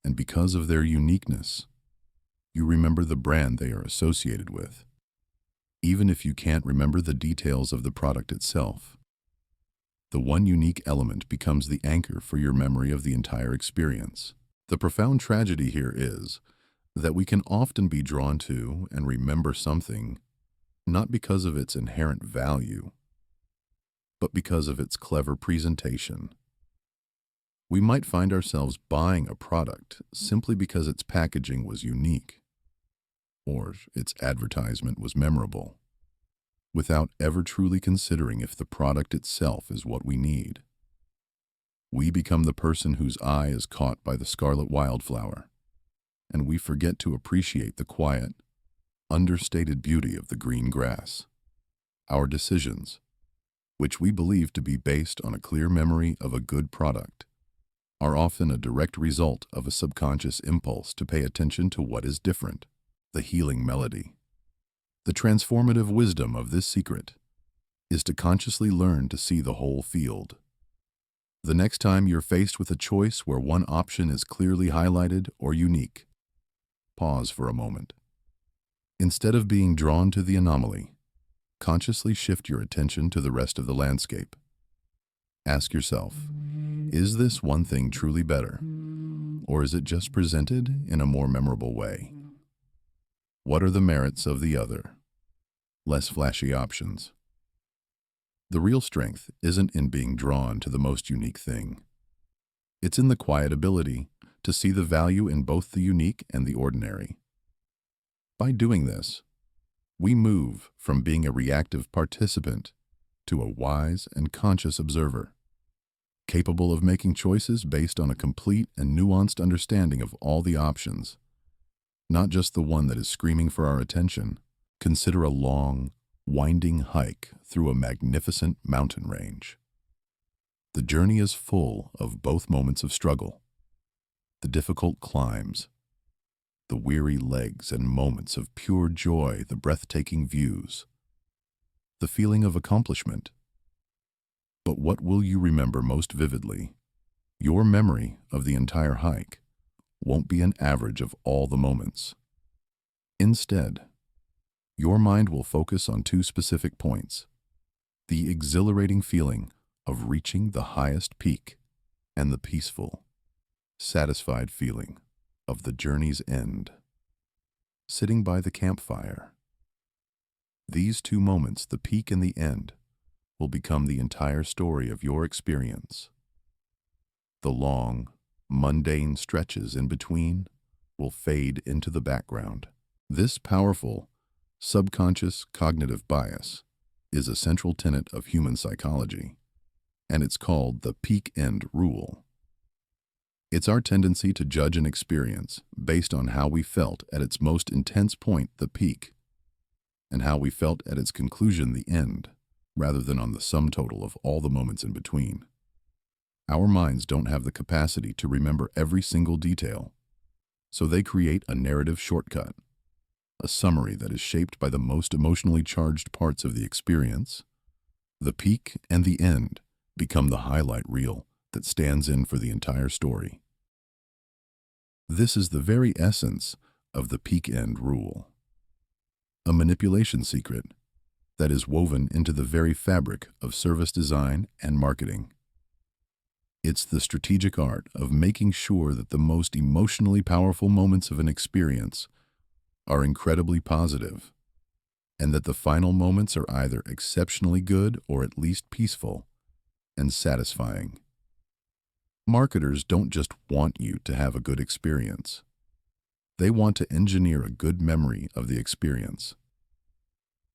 And because of their uniqueness, you remember the brand they are associated with, even if you can't remember the details of the product itself. The one unique element becomes the anchor for your memory of the entire experience. The profound tragedy here is that we can often be drawn to and remember something not because of its inherent value, but because of its clever presentation. We might find ourselves buying a product simply because its packaging was unique, or its advertisement was memorable, without ever truly considering if the product itself is what we need. We become the person whose eye is caught by the scarlet wildflower, and we forget to appreciate the quiet, understated beauty of the green grass. Our decisions, which we believe to be based on a clear memory of a good product, are often a direct result of a subconscious impulse to pay attention to what is different, the healing melody. The transformative wisdom of this secret is to consciously learn to see the whole field. The next time you're faced with a choice where one option is clearly highlighted or unique, pause for a moment. Instead of being drawn to the anomaly, consciously shift your attention to the rest of the landscape. Ask yourself, is this one thing truly better, or is it just presented in a more memorable way? What are the merits of the other, less flashy options? The real strength isn't in being drawn to the most unique thing. It's in the quiet ability to see the value in both the unique and the ordinary. By doing this, we move from being a reactive participant to a wise and conscious observer, capable of making choices based on a complete and nuanced understanding of all the options, not just the one that is screaming for our attention. Consider a long, winding hike through a magnificent mountain range. The journey is full of both moments of struggle, the difficult climbs, the weary legs, and moments of pure joy, the breathtaking views, the feeling of accomplishment. But what will you remember most vividly? Your memory of the entire hike won't be an average of all the moments. Instead, your mind will focus on two specific points: the exhilarating feeling of reaching the highest peak and the peaceful, satisfied feeling of the journey's end. Sitting by the campfire. These two moments, the peak and the end, will become the entire story of your experience. The long, mundane stretches in between will fade into the background. This powerful, subconscious cognitive bias is a central tenet of human psychology, and it's called the peak-end rule. It's our tendency to judge an experience based on how we felt at its most intense point, the peak, and how we felt at its conclusion, the end, rather than on the sum total of all the moments in between. Our minds don't have the capacity to remember every single detail, so they create a narrative shortcut, a summary that is shaped by the most emotionally charged parts of the experience. The peak and the end become the highlight reel that stands in for the entire story. This is the very essence of the peak-end rule, a manipulation secret that is woven into the very fabric of service design and marketing. It's the strategic art of making sure that the most emotionally powerful moments of an experience are incredibly positive, and that the final moments are either exceptionally good or at least peaceful and satisfying. Marketers don't just want you to have a good experience. They want to engineer a good memory of the experience.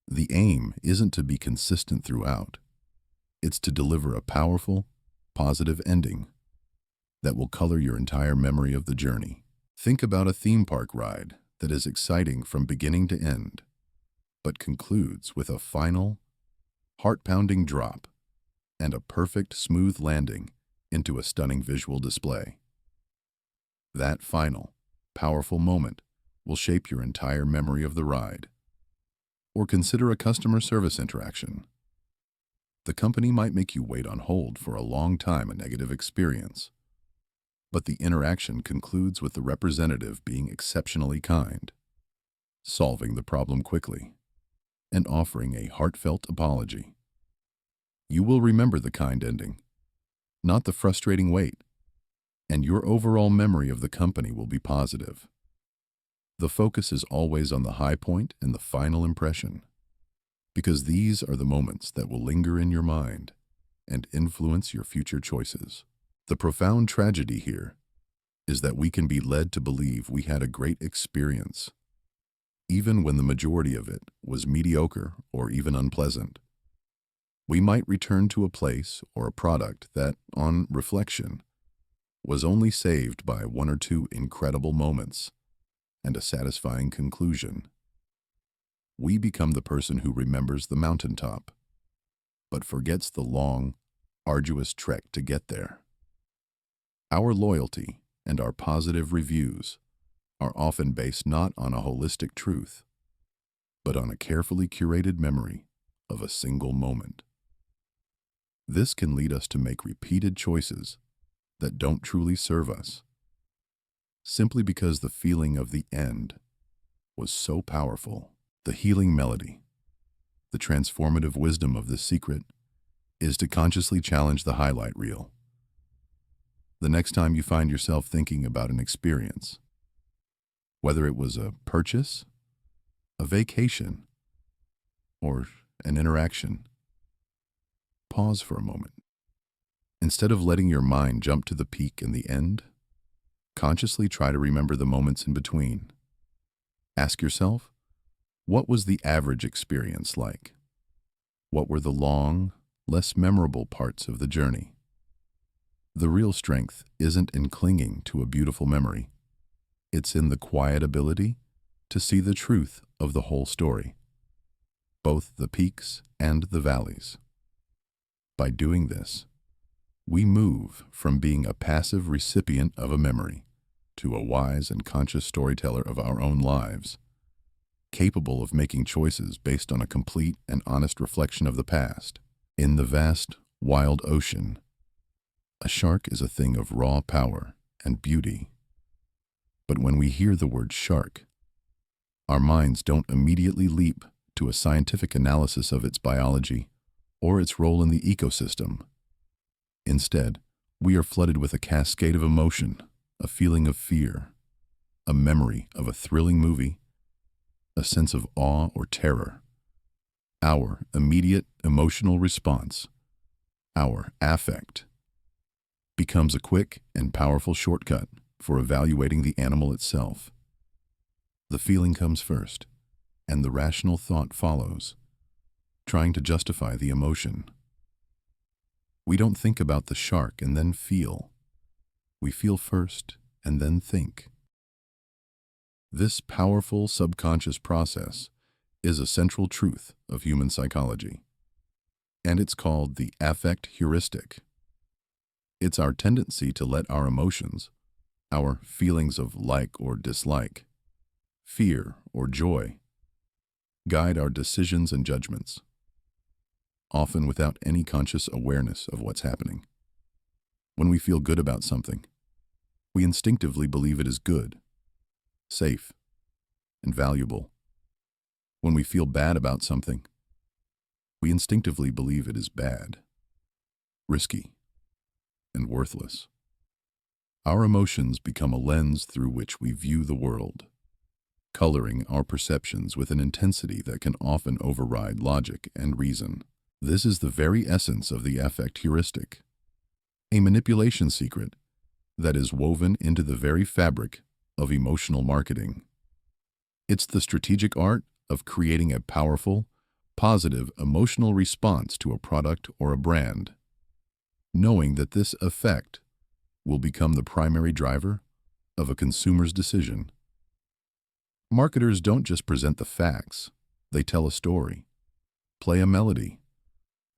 The aim isn't to be consistent throughout. It's to deliver a powerful, positive ending that will color your entire memory of the journey. Think about a theme park ride that is exciting from beginning to end, but concludes with a final, heart-pounding drop and a perfect, smooth landing into a stunning visual display. That final, powerful moment will shape your entire memory of the ride. Or consider a customer service interaction. The company might make you wait on hold for a long time, a negative experience. But the interaction concludes with the representative being exceptionally kind, solving the problem quickly, and offering a heartfelt apology. You will remember the kind ending, not the frustrating wait, and your overall memory of the company will be positive. The focus is always on the high point and the final impression, because these are the moments that will linger in your mind and influence your future choices. The profound tragedy here is that we can be led to believe we had a great experience, even when the majority of it was mediocre or even unpleasant. We might return to a place or a product that, on reflection, was only saved by one or two incredible moments and a satisfying conclusion. We become the person who remembers the mountaintop, but forgets the long, arduous trek to get there. Our loyalty and our positive reviews are often based not on a holistic truth, but on a carefully curated memory of a single moment. This can lead us to make repeated choices that don't truly serve us, simply because the feeling of the end was so powerful. The healing melody, the transformative wisdom of this secret, is to consciously challenge the highlight reel. The next time you find yourself thinking about an experience, whether it was a purchase, a vacation, or an interaction, pause for a moment. Instead of letting your mind jump to the peak and the end, consciously try to remember the moments in between. Ask yourself, what was the average experience like? What were the long, less memorable parts of the journey? The real strength isn't in clinging to a beautiful memory. It's in the quiet ability to see the truth of the whole story, both the peaks and the valleys. By doing this, we move from being a passive recipient of a memory to a wise and conscious storyteller of our own lives, capable of making choices based on a complete and honest reflection of the past. In the vast, wild ocean, a shark is a thing of raw power and beauty. But when we hear the word shark, our minds don't immediately leap to a scientific analysis of its biology or its role in the ecosystem. Instead, we are flooded with a cascade of emotion, a feeling of fear, a memory of a thrilling movie, a sense of awe or terror. Our immediate emotional response, our affect, becomes a quick and powerful shortcut for evaluating the animal itself. The feeling comes first, and the rational thought follows, trying to justify the emotion. We don't think about the shark and then feel. We feel first and then think. This powerful subconscious process is a central truth of human psychology, and it's called the affect heuristic. It's our tendency to let our emotions, our feelings of like or dislike, fear or joy, guide our decisions and judgments, often without any conscious awareness of what's happening. When we feel good about something, we instinctively believe it is good, safe, and valuable. When we feel bad about something, we instinctively believe it is bad, risky, and worthless. Our emotions become a lens through which we view the world, coloring our perceptions with an intensity that can often override logic and reason. This is the very essence of the affect heuristic, a manipulation secret that is woven into the very fabric of emotional marketing. It's the strategic art of creating a powerful, positive emotional response to a product or a brand, knowing that this effect will become the primary driver of a consumer's decision. Marketers don't just present the facts, they tell a story, play a melody,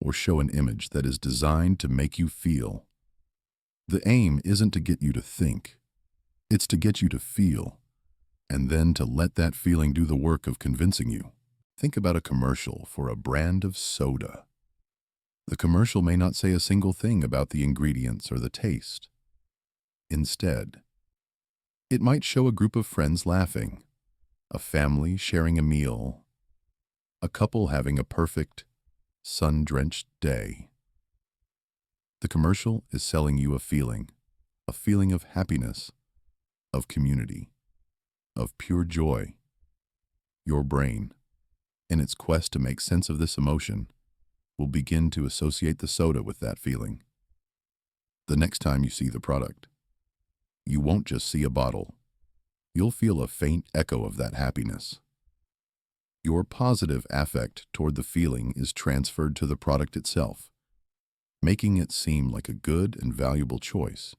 or show an image that is designed to make you feel. The aim isn't to get you to think, it's to get you to feel, and then to let that feeling do the work of convincing you. Think about a commercial for a brand of soda. The commercial may not say a single thing about the ingredients or the taste, Instead, it might show a group of friends laughing, a family sharing a meal, a couple having a perfect, sun-drenched day. The commercial is selling you a feeling of happiness, of community, of pure joy. Your brain, in its quest to make sense of this emotion, will begin to associate the soda with that feeling. The next time you see the product, you won't just see a bottle. You'll feel a faint echo of that happiness. Your positive affect toward the feeling is transferred to the product itself, making it seem like a good and valuable choice,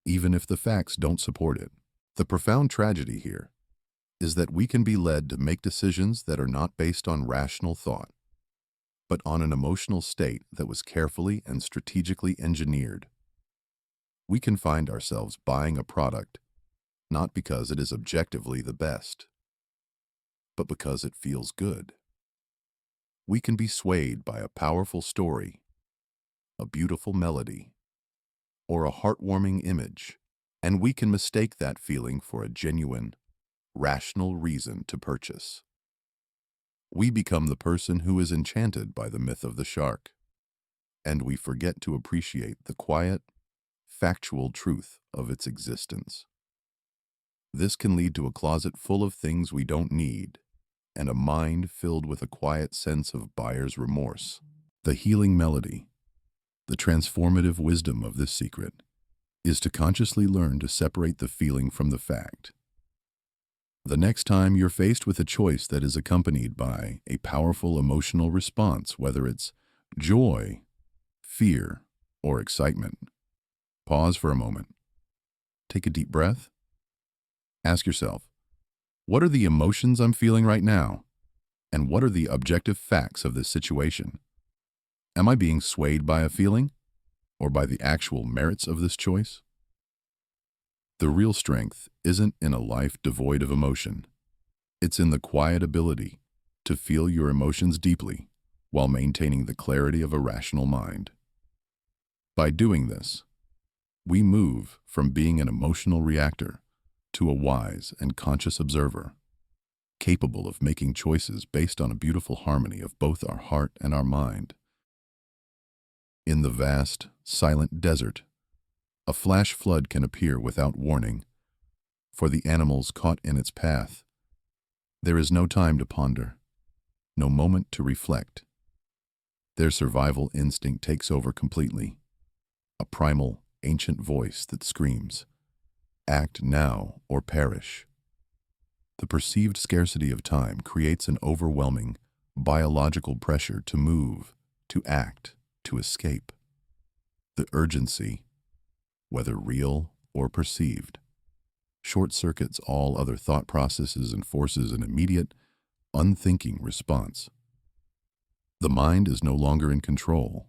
even if the facts don't support it. The profound tragedy here is that we can be led to make decisions that are not based on rational thought, but on an emotional state that was carefully and strategically engineered. We can find ourselves buying a product not because it is objectively the best, but because it feels good. We can be swayed by a powerful story, a beautiful melody, or a heartwarming image, and we can mistake that feeling for a genuine, rational reason to purchase. We become the person who is enchanted by the myth of the shark, and we forget to appreciate the quiet, factual truth of its existence. This can lead to a closet full of things we don't need, and a mind filled with a quiet sense of buyer's remorse. The healing melody, the transformative wisdom of this secret, is to consciously learn to separate the feeling from the fact. The next time you're faced with a choice that is accompanied by a powerful emotional response, whether it's joy, fear, or excitement, pause for a moment. Take a deep breath. Ask yourself, what are the emotions I'm feeling right now? And what are the objective facts of this situation? Am I being swayed by a feeling, or by the actual merits of this choice? The real strength isn't in a life devoid of emotion. It's in the quiet ability to feel your emotions deeply while maintaining the clarity of a rational mind. By doing this, we move from being an emotional reactor to a wise and conscious observer, capable of making choices based on a beautiful harmony of both our heart and our mind. In the vast, silent desert, a flash flood can appear without warning. For the animals caught in its path, there is no time to ponder, no moment to reflect. Their survival instinct takes over completely, a primal, ancient voice that screams, "Act now or perish." The perceived scarcity of time creates an overwhelming, biological pressure to move, to act, to escape. The urgency, whether real or perceived, short-circuits all other thought processes and forces an immediate, unthinking response. The mind is no longer in control.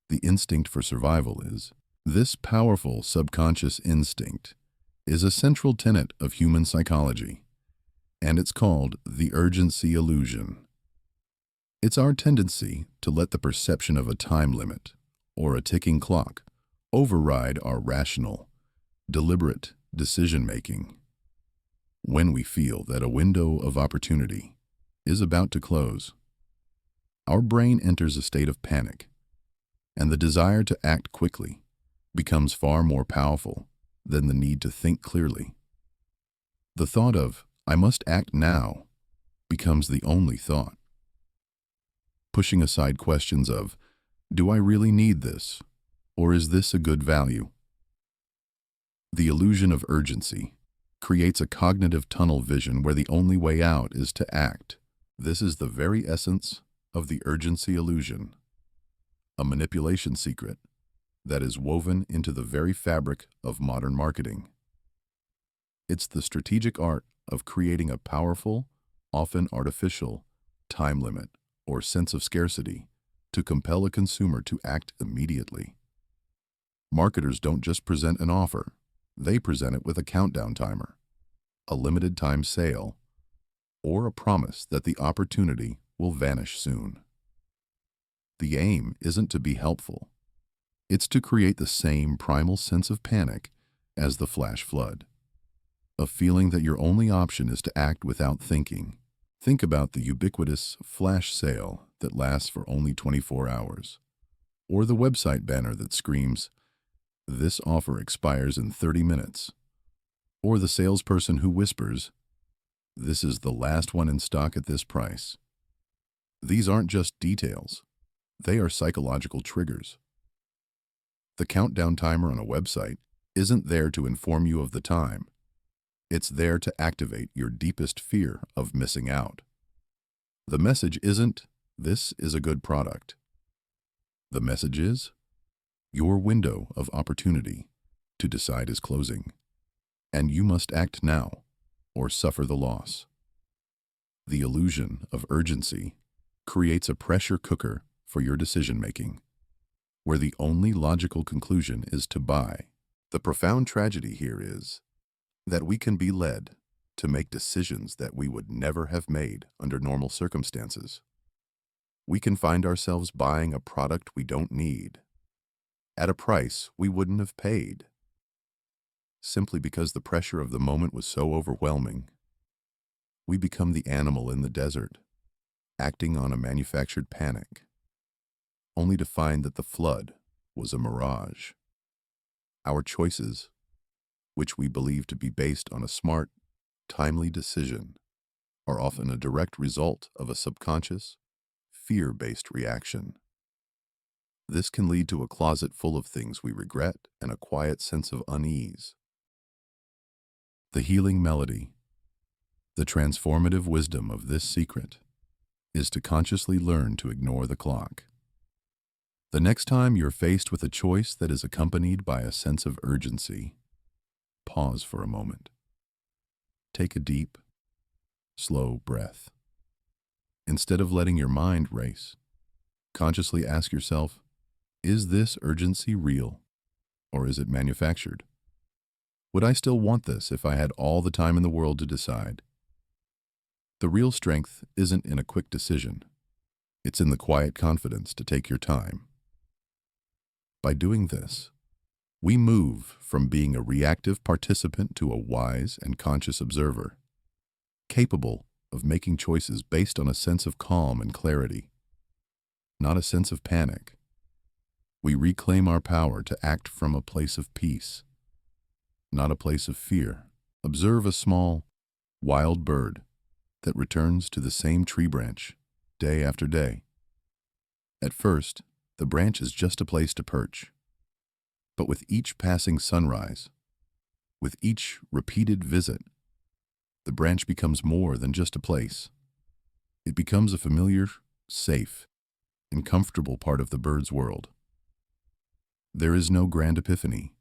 The instinct for survival is. This powerful subconscious instinct is a central tenet of human psychology, and it's called the urgency illusion. It's our tendency to let the perception of a time limit, or a ticking clock, override our rational, deliberate decision-making. When we feel that a window of opportunity is about to close, our brain enters a state of panic, and the desire to act quickly becomes far more powerful than the need to think clearly. The thought of, "I must act now," becomes the only thought. Pushing aside questions of, "Do I really need this?" or "Is this a good value?" The illusion of urgency creates a cognitive tunnel vision where the only way out is to act. This is the very essence of the urgency illusion, a manipulation secret that is woven into the very fabric of modern marketing. It's the strategic art of creating a powerful, often artificial, time limit or sense of scarcity to compel a consumer to act immediately. Marketers don't just present an offer, they present it with a countdown timer, a limited time sale, or a promise that the opportunity will vanish soon. The aim isn't to be helpful. It's to create the same primal sense of panic as the flash flood, a feeling that your only option is to act without thinking. Think about the ubiquitous flash sale that lasts for only 24 hours, or the website banner that screams, "This offer expires in 30 minutes," or the salesperson who whispers, "This is the last one in stock at this price." These aren't just details. They are psychological triggers. The countdown timer on a website isn't there to inform you of the time. It's there to activate your deepest fear of missing out. The message isn't, "This is a good product." The message is, "Your window of opportunity to decide is closing, and you must act now or suffer the loss." The illusion of urgency creates a pressure cooker for your decision-making, where the only logical conclusion is to buy. The profound tragedy here is that we can be led to make decisions that we would never have made under normal circumstances. We can find ourselves buying a product we don't need, at a price we wouldn't have paid, simply because the pressure of the moment was so overwhelming. We become the animal in the desert, acting on a manufactured panic, only to find that the flood was a mirage. Our choices, which we believe to be based on a smart, timely decision, are often a direct result of a subconscious, fear-based reaction. This can lead to a closet full of things we regret and a quiet sense of unease. The healing melody, the transformative wisdom of this secret, is to consciously learn to ignore the clock. The next time you're faced with a choice that is accompanied by a sense of urgency, pause for a moment. Take a deep, slow breath. Instead of letting your mind race, consciously ask yourself, is this urgency real, or is it manufactured? Would I still want this if I had all the time in the world to decide? The real strength isn't in a quick decision. It's in the quiet confidence to take your time. By doing this, we move from being a reactive participant to a wise and conscious observer, capable of making choices based on a sense of calm and clarity, not a sense of panic. We reclaim our power to act from a place of peace, not a place of fear. Observe a small, wild bird that returns to the same tree branch day after day. At first, the branch is just a place to perch. But with each passing sunrise, with each repeated visit, the branch becomes more than just a place. It becomes a familiar, safe, and comfortable part of the bird's world. There is no grand epiphany,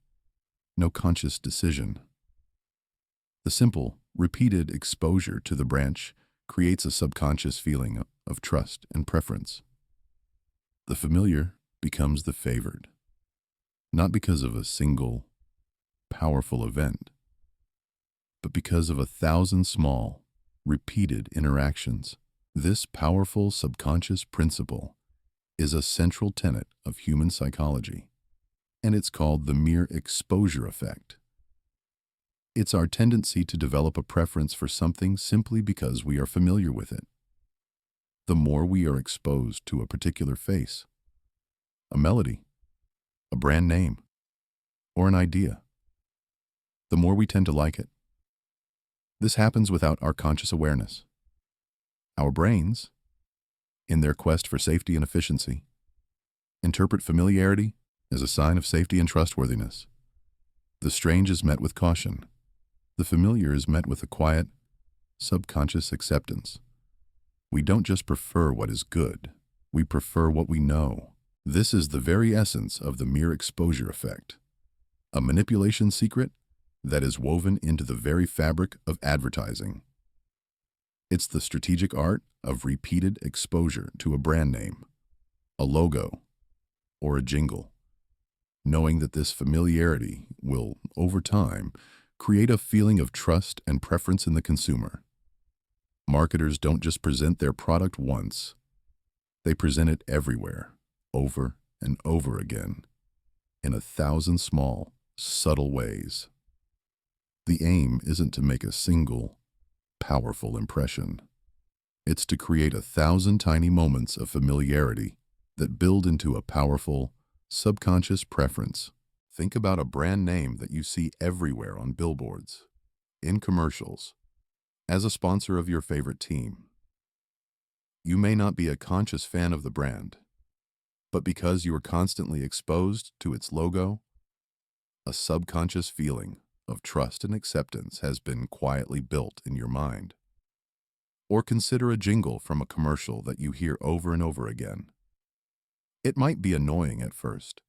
no conscious decision. The simple, repeated exposure to the branch creates a subconscious feeling of trust and preference. The familiar becomes the favored, not because of a single, powerful event, but because of 1,000 small, repeated interactions. This powerful subconscious principle is a central tenet of human psychology, and it's called the mere exposure effect. It's our tendency to develop a preference for something simply because we are familiar with it. The more we are exposed to a particular face, a melody, a brand name, or an idea, the more we tend to like it. This happens without our conscious awareness. Our brains, in their quest for safety and efficiency, interpret familiarity as a sign of safety and trustworthiness. The strange is met with caution. The familiar is met with a quiet, subconscious acceptance. We don't just prefer what is good, we prefer what we know. This is the very essence of the mere exposure effect, a manipulation secret that is woven into the very fabric of advertising. It's the strategic art of repeated exposure to a brand name, a logo, or a jingle, knowing that this familiarity will, over time, create a feeling of trust and preference in the consumer. Marketers don't just present their product once, they present it everywhere, over and over again, in 1,000 small, subtle ways. The aim isn't to make a single, powerful impression. It's to create 1,000 tiny moments of familiarity that build into a powerful, subconscious preference. Think about a brand name that you see everywhere on billboards, in commercials, as a sponsor of your favorite team. You may not be a conscious fan of the brand, but because you are constantly exposed to its logo, a subconscious feeling of trust and acceptance has been quietly built in your mind. Or consider a jingle from a commercial that you hear over and over again. It might be annoying at first,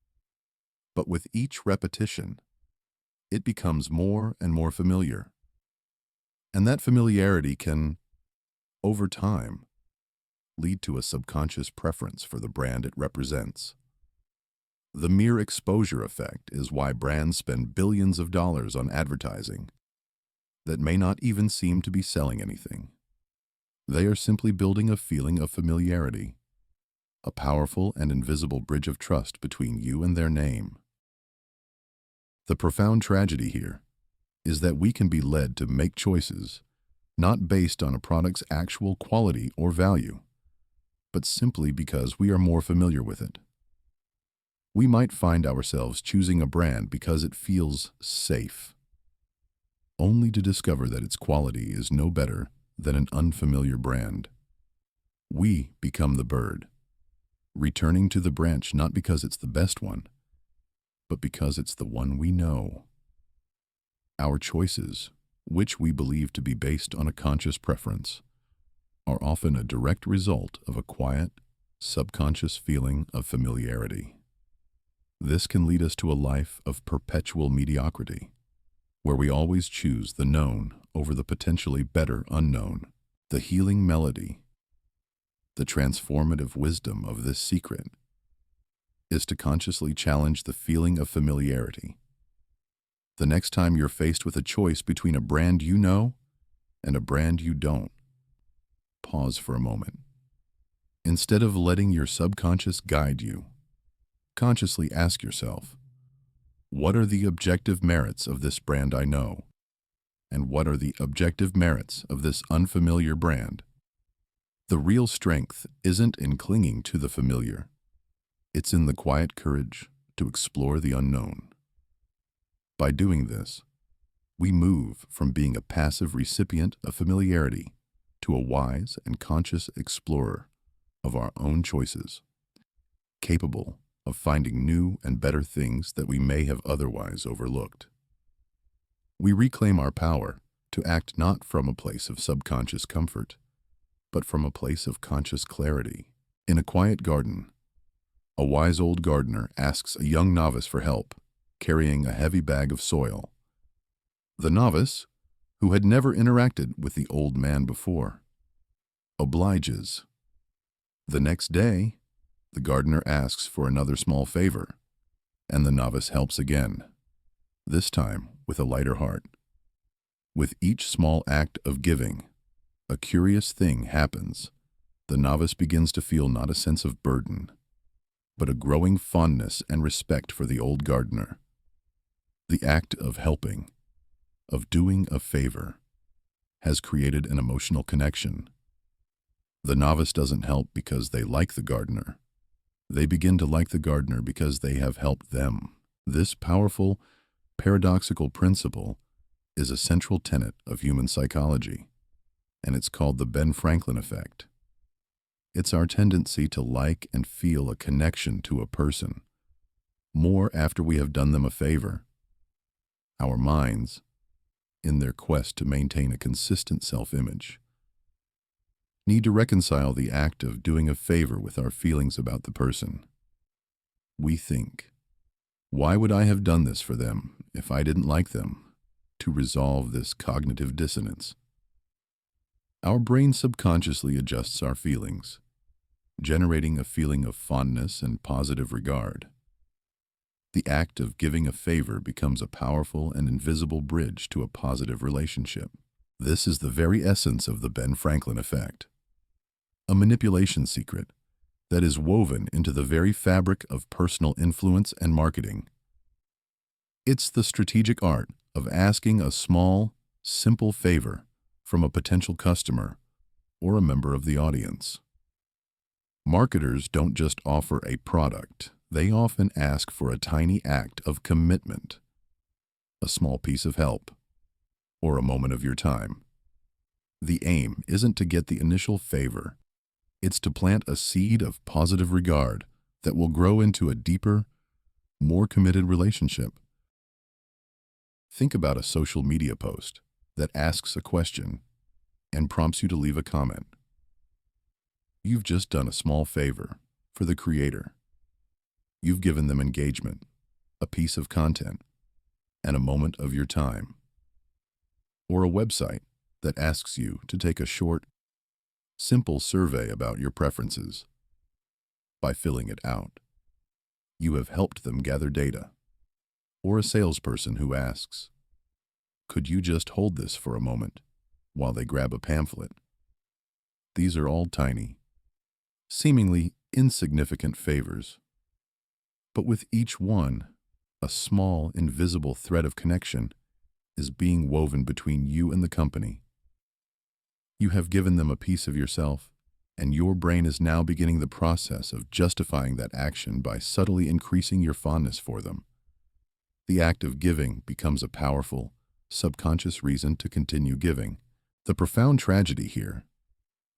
but with each repetition, it becomes more and more familiar. And that familiarity can, over time, lead to a subconscious preference for the brand it represents. The mere exposure effect is why brands spend billions of dollars on advertising that may not even seem to be selling anything. They are simply building a feeling of familiarity, a powerful and invisible bridge of trust between you and their name. The profound tragedy here is that we can be led to make choices not based on a product's actual quality or value, but simply because we are more familiar with it. We might find ourselves choosing a brand because it feels safe, only to discover that its quality is no better than an unfamiliar brand. We become the bird, returning to the branch not because it's the best one, but because it's the one we know. Our choices, which we believe to be based on a conscious preference, are often a direct result of a quiet, subconscious feeling of familiarity. This can lead us to a life of perpetual mediocrity, where we always choose the known over the potentially better unknown. The healing melody, the transformative wisdom of this secret, is to consciously challenge the feeling of familiarity. The next time you're faced with a choice between a brand you know and a brand you don't, pause for a moment. Instead of letting your subconscious guide you, consciously ask yourself, what are the objective merits of this brand I know? And what are the objective merits of this unfamiliar brand? The real strength isn't in clinging to the familiar. It's in the quiet courage to explore the unknown. By doing this, we move from being a passive recipient of familiarity to a wise and conscious explorer of our own choices, capable of finding new and better things that we may have otherwise overlooked. We reclaim our power to act not from a place of subconscious comfort, but from a place of conscious clarity. In a quiet garden, a wise old gardener asks a young novice for help, carrying a heavy bag of soil. The novice, who had never interacted with the old man before, obliges. The next day, the gardener asks for another small favor, and the novice helps again, this time with a lighter heart. With each small act of giving, a curious thing happens. The novice begins to feel not a sense of burden, but a growing fondness and respect for the old gardener. The act of helping, of doing a favor, has created an emotional connection. The novice doesn't help because they like the gardener. They begin to like the gardener because they have helped them. This powerful, paradoxical principle is a central tenet of human psychology, and it's called the Ben Franklin effect. It's our tendency to like and feel a connection to a person more after we have done them a favor. Our minds, in their quest to maintain a consistent self-image, need to reconcile the act of doing a favor with our feelings about the person. We think, why would I have done this for them if I didn't like them? To resolve this cognitive dissonance, our brain subconsciously adjusts our feelings, generating a feeling of fondness and positive regard. The act of giving a favor becomes a powerful and invisible bridge to a positive relationship. This is the very essence of the Ben Franklin effect, a manipulation secret that is woven into the very fabric of personal influence and marketing. It's the strategic art of asking a small, simple favor from a potential customer or a member of the audience. Marketers don't just offer a product, they often ask for a tiny act of commitment, a small piece of help, or a moment of your time. The aim isn't to get the initial favor, it's to plant a seed of positive regard that will grow into a deeper, more committed relationship. Think about a social media post that asks a question and prompts you to leave a comment. You've just done a small favor for the creator. You've given them engagement, a piece of content, and a moment of your time. Or a website that asks you to take a short, simple survey about your preferences. By filling it out, you have helped them gather data. Or a salesperson who asks, "Could you just hold this for a moment?" while they grab a pamphlet. These are all tiny, seemingly insignificant favors. But with each one, a small, invisible thread of connection is being woven between you and the company. You have given them a piece of yourself, and your brain is now beginning the process of justifying that action by subtly increasing your fondness for them. The act of giving becomes a powerful, subconscious reason to continue giving. The profound tragedy here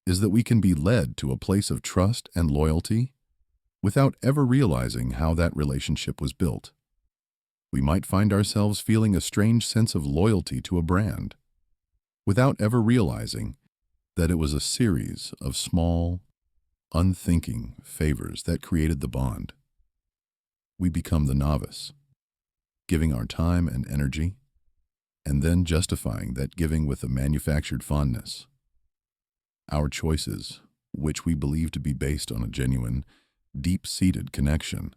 is that we can be led to a place of trust and loyalty without ever realizing how that relationship was built. We might find ourselves feeling a strange sense of loyalty to a brand without ever realizing that it was a series of small, unthinking favors that created the bond. We become the novice, giving our time and energy, and then justifying that giving with a manufactured fondness. Our choices, which we believe to be based on a genuine, deep-seated connection,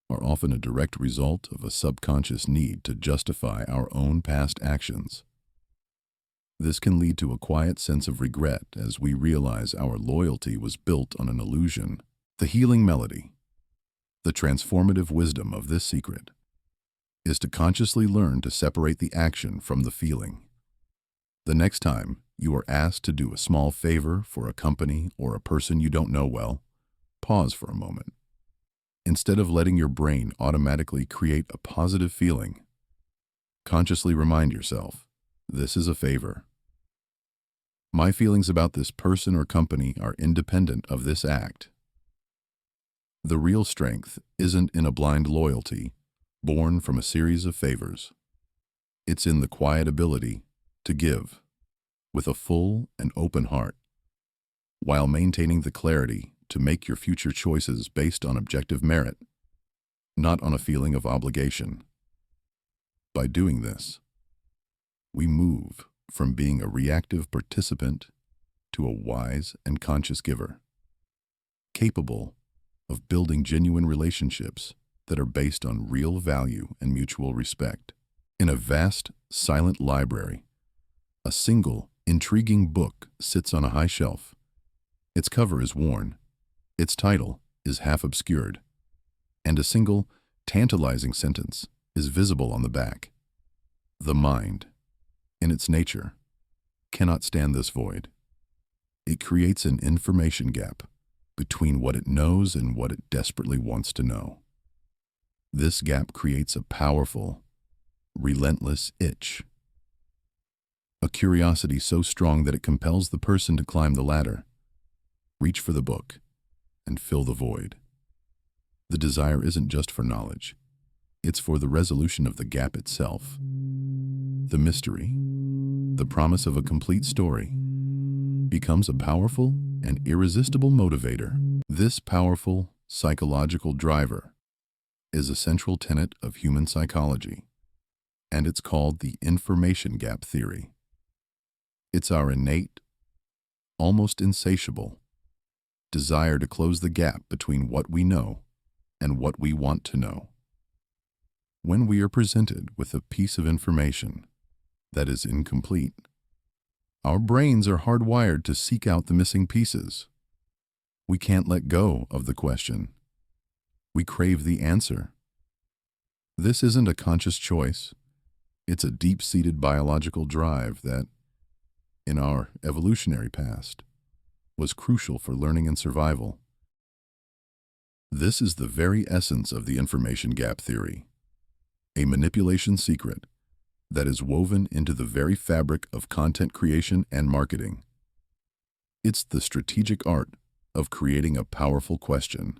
are often a direct result of a subconscious need to justify our own past actions. This can lead to a quiet sense of regret as we realize our loyalty was built on an illusion. The healing melody, the transformative wisdom of this secret, is to consciously learn to separate the action from the feeling. The next time you are asked to do a small favor for a company or a person you don't know well, pause for a moment. Instead of letting your brain automatically create a positive feeling, consciously remind yourself, this is a favor. My feelings about this person or company are independent of this act. The real strength isn't in a blind loyalty born from a series of favors. It's in the quiet ability to give with a full and open heart, while maintaining the clarity to make your future choices based on objective merit, not on a feeling of obligation. By doing this, we move from being a reactive participant to a wise and conscious giver, capable of building genuine relationships that are based on real value and mutual respect. In a vast, silent library, a single, intriguing book sits on a high shelf. Its cover is worn, its title is half obscured, and a single, tantalizing sentence is visible on the back. The mind, in its nature, cannot stand this void. It creates an information gap between what it knows and what it desperately wants to know. This gap creates a powerful, relentless itch. A curiosity so strong that it compels the person to climb the ladder, reach for the book, and fill the void. The desire isn't just for knowledge. It's for the resolution of the gap itself. The mystery, the promise of a complete story, becomes a powerful and irresistible motivator. This powerful psychological driver is a central tenet of human psychology, and it's called the information gap theory. It's our innate, almost insatiable, desire to close the gap between what we know and what we want to know. When we are presented with a piece of information that is incomplete, our brains are hardwired to seek out the missing pieces. We can't let go of the question. We crave the answer. This isn't a conscious choice. It's a deep-seated biological drive that, in our evolutionary past, was crucial for learning and survival. This is the very essence of the information gap theory, a manipulation secret that is woven into the very fabric of content creation and marketing. It's the strategic art of creating a powerful question,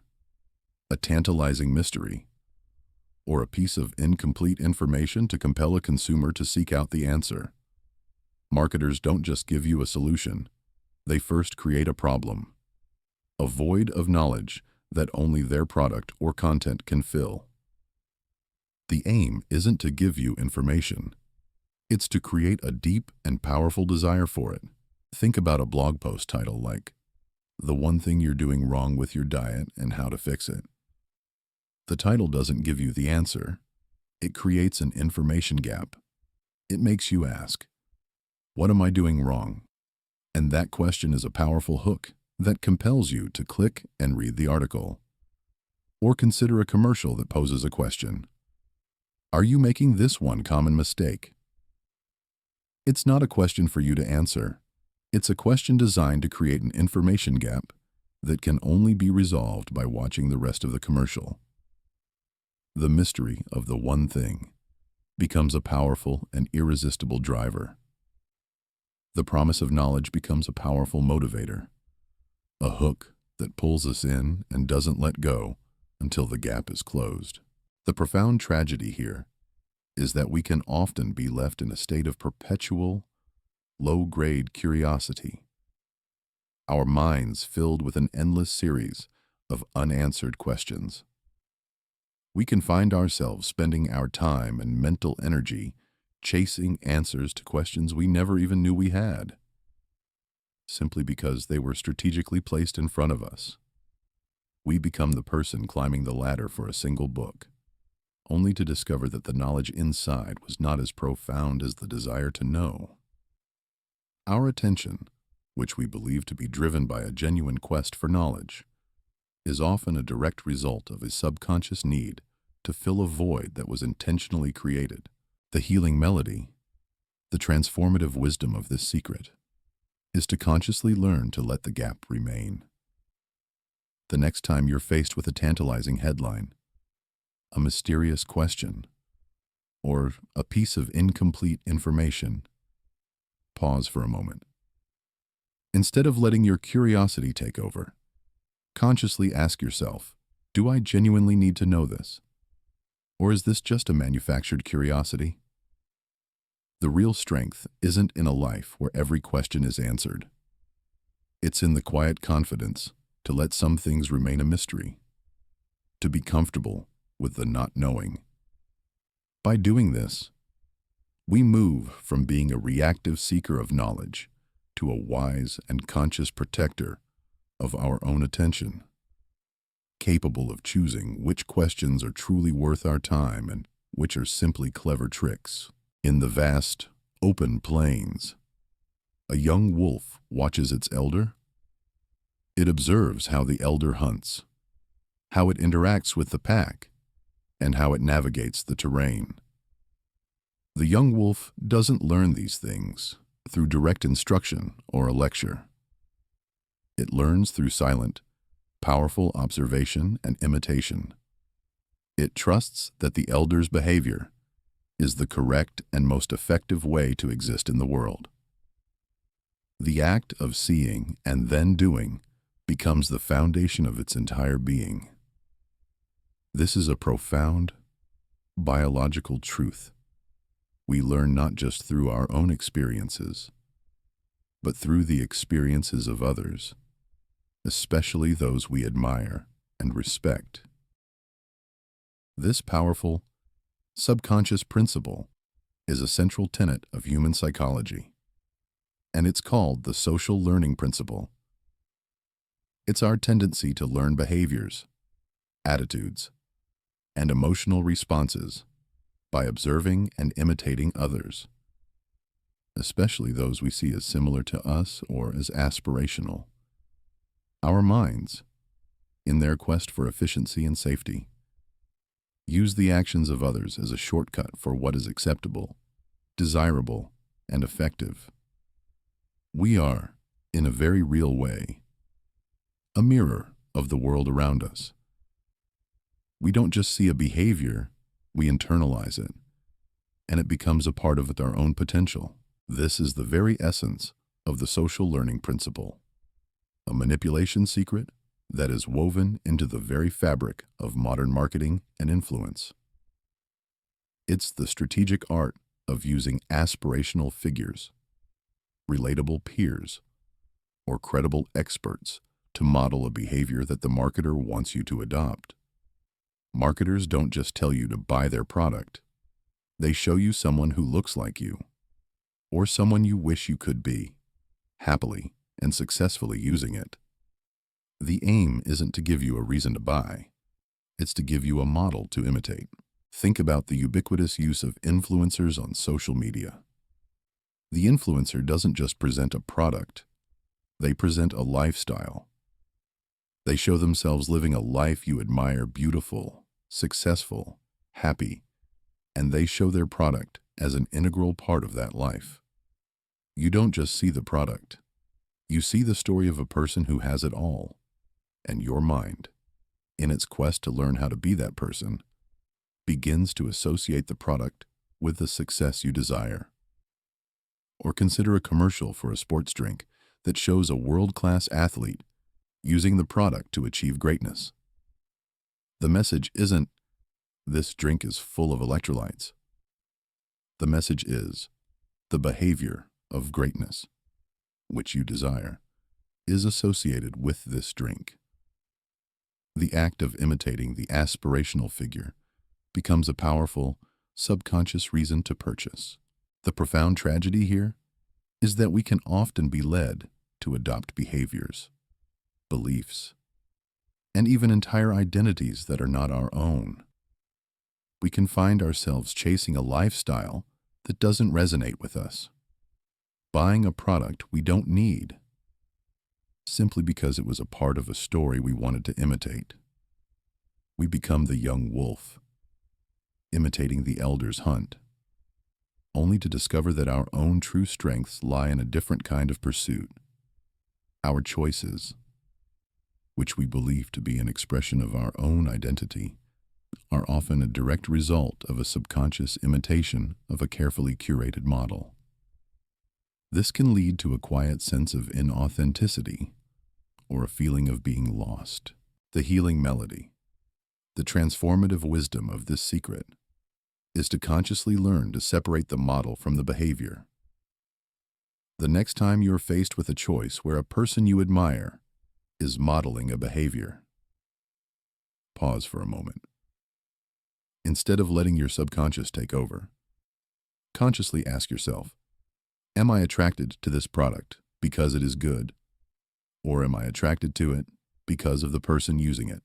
a tantalizing mystery, or a piece of incomplete information to compel a consumer to seek out the answer. Marketers don't just give you a solution, they first create a problem, a void of knowledge that only their product or content can fill. The aim isn't to give you information. It's to create a deep and powerful desire for it. Think about a blog post title like, "The One Thing You're Doing Wrong with Your Diet and How to Fix It." The title doesn't give you the answer. It creates an information gap. It makes you ask, what am I doing wrong? And that question is a powerful hook that compels you to click and read the article. Or consider a commercial that poses a question. Are you making this one common mistake? It's not a question for you to answer. It's a question designed to create an information gap that can only be resolved by watching the rest of the commercial. The mystery of the one thing becomes a powerful and irresistible driver. The promise of knowledge becomes a powerful motivator, a hook that pulls us in and doesn't let go until the gap is closed. The profound tragedy here is that we can often be left in a state of perpetual, low-grade curiosity, our minds filled with an endless series of unanswered questions. We can find ourselves spending our time and mental energy chasing answers to questions we never even knew we had, simply because they were strategically placed in front of us. We become the person climbing the ladder for a single book, only to discover that the knowledge inside was not as profound as the desire to know. Our attention, which we believe to be driven by a genuine quest for knowledge, is often a direct result of a subconscious need to fill a void that was intentionally created. The healing melody, the transformative wisdom of this secret, is to consciously learn to let the gap remain. The next time you're faced with a tantalizing headline, a mysterious question, or a piece of incomplete information, pause for a moment. Instead of letting your curiosity take over, consciously ask yourself, do I genuinely need to know this? Or is this just a manufactured curiosity? The real strength isn't in a life where every question is answered. It's in the quiet confidence to let some things remain a mystery, to be comfortable with the not knowing. By doing this, we move from being a reactive seeker of knowledge to a wise and conscious protector of our own attention, capable of choosing which questions are truly worth our time and which are simply clever tricks. In the vast, open plains, a young wolf watches its elder. It observes how the elder hunts, how it interacts with the pack, and how it navigates the terrain. The young wolf doesn't learn these things through direct instruction or a lecture. It learns through silent, powerful observation and imitation. It trusts that the elder's behavior is the correct and most effective way to exist in the world. The act of seeing and then doing becomes the foundation of its entire being. This is a profound, biological truth we learn not just through our own experiences, but through the experiences of others, especially those we admire and respect. This powerful, subconscious principle is a central tenet of human psychology, and it's called the social learning principle. It's our tendency to learn behaviors, attitudes, and emotional responses by observing and imitating others, especially those we see as similar to us or as aspirational. Our minds, in their quest for efficiency and safety, use the actions of others as a shortcut for what is acceptable desirable, and effective. We are, in a very real way, a mirror of the world around us. We don't just see a behavior, we internalize it, and it becomes a part of our own potential. This is the very essence of the social learning principle, a manipulation secret that is woven into the very fabric of modern marketing and influence. It's the strategic art of using aspirational figures, relatable peers, or credible experts to model a behavior that the marketer wants you to adopt. Marketers don't just tell you to buy their product. They show you someone who looks like you, or someone you wish you could be, happily and successfully using it. The aim isn't to give you a reason to buy. It's to give you a model to imitate. Think about the ubiquitous use of influencers on social media. The influencer doesn't just present a product. They present a lifestyle. They show themselves living a life you admire, beautiful, successful, happy, and they show their product as an integral part of that life. You don't just see the product. You see the story of a person who has it all, and your mind, in its quest to learn how to be that person, begins to associate the product with the success you desire. Or consider a commercial for a sports drink that shows a world-class athlete using the product to achieve greatness. The message isn't, "This drink is full of electrolytes." The message is, the behavior of greatness, which you desire, is associated with this drink. The act of imitating the aspirational figure becomes a powerful, subconscious reason to purchase. The profound tragedy here is that we can often be led to adopt behaviors, beliefs, and even entire identities that are not our own. We can find ourselves chasing a lifestyle that doesn't resonate with us, buying a product we don't need, simply because it was a part of a story we wanted to imitate. We become the young wolf, imitating the elder's hunt, only to discover that our own true strengths lie in a different kind of pursuit. Our choices, which we believe to be an expression of our own identity, are often a direct result of a subconscious imitation of a carefully curated model. This can lead to a quiet sense of inauthenticity or a feeling of being lost. The healing melody, the transformative wisdom of this secret, is to consciously learn to separate the model from the behavior. The next time you're faced with a choice where a person you admire is modeling a behavior, pause for a moment. Instead of letting your subconscious take over, consciously ask yourself, am I attracted to this product because it is good, or am I attracted to it because of the person using it?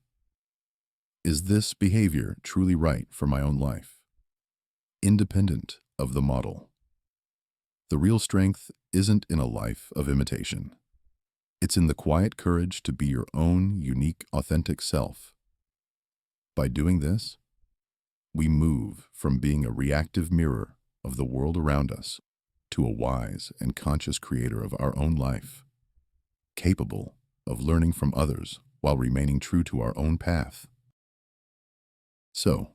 Is this behavior truly right for my own life, independent of the model? The real strength isn't in a life of imitation. It's in the quiet courage to be your own unique, authentic self. By doing this, we move from being a reactive mirror of the world around us to a wise and conscious creator of our own life, capable of learning from others while remaining true to our own path. So,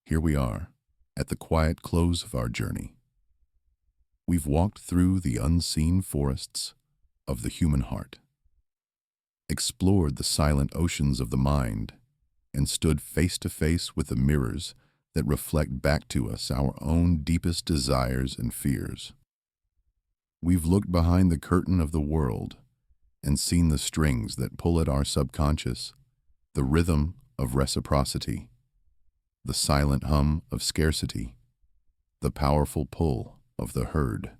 here we are, at the quiet close of our journey. We've walked through the unseen forests of the human heart, explored the silent oceans of the mind, and stood face to face with the mirrors that reflect back to us our own deepest desires and fears. We've looked behind the curtain of the world and seen the strings that pull at our subconscious, the rhythm of reciprocity, the silent hum of scarcity, the powerful pull of the herd.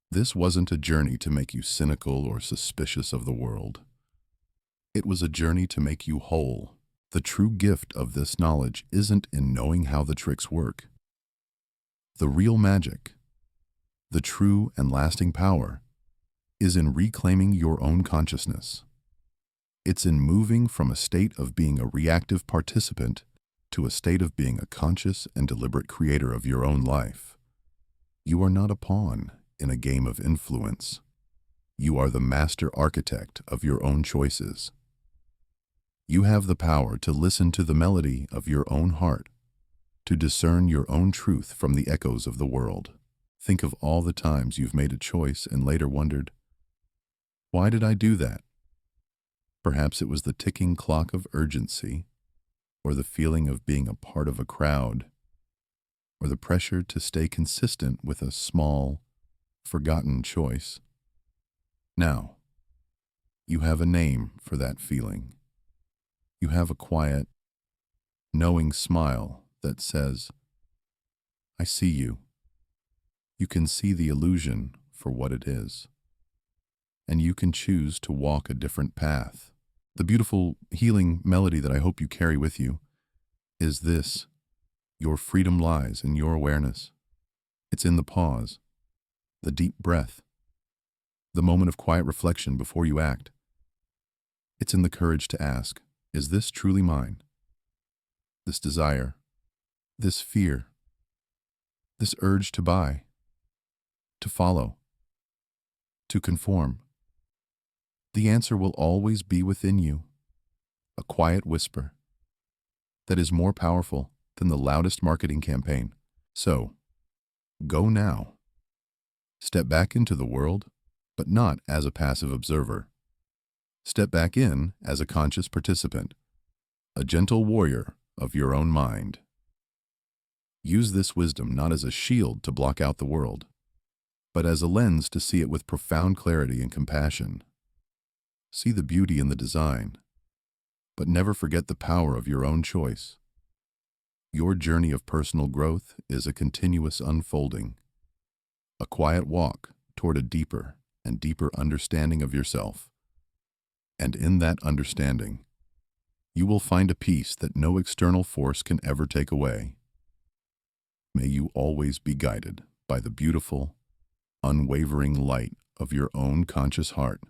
This wasn't a journey to make you cynical or suspicious of the world. It was a journey to make you whole. The true gift of this knowledge isn't in knowing how the tricks work. The real magic, the true and lasting power, is in reclaiming your own consciousness. It's in moving from a state of being a reactive participant to a state of being a conscious and deliberate creator of your own life. You are not a pawn in a game of influence. You are the master architect of your own choices. You have the power to listen to the melody of your own heart, to discern your own truth from the echoes of the world. Think of all the times you've made a choice and later wondered, why did I do that? Perhaps it was the ticking clock of urgency, or the feeling of being a part of a crowd, or the pressure to stay consistent with a small, forgotten choice. Now, you have a name for that feeling. You have a quiet, knowing smile that says, I see you. You can see the illusion for what it is. And you can choose to walk a different path. The beautiful, healing melody that I hope you carry with you is this: your freedom lies in your awareness. It's in the pause, the deep breath, the moment of quiet reflection before you act. It's in the courage to ask, is this truly mine? This desire, this fear, this urge to buy, to follow, to conform. The answer will always be within you, a quiet whisper that is more powerful than the loudest marketing campaign. So, go now. Step back into the world, but not as a passive observer. Step back in as a conscious participant, a gentle warrior of your own mind. Use this wisdom not as a shield to block out the world, but as a lens to see it with profound clarity and compassion. See the beauty in the design, but never forget the power of your own choice. Your journey of personal growth is a continuous unfolding, a quiet walk toward a deeper and deeper understanding of yourself. And in that understanding, you will find a peace that no external force can ever take away. May you always be guided by the beautiful, unwavering light of your own conscious heart.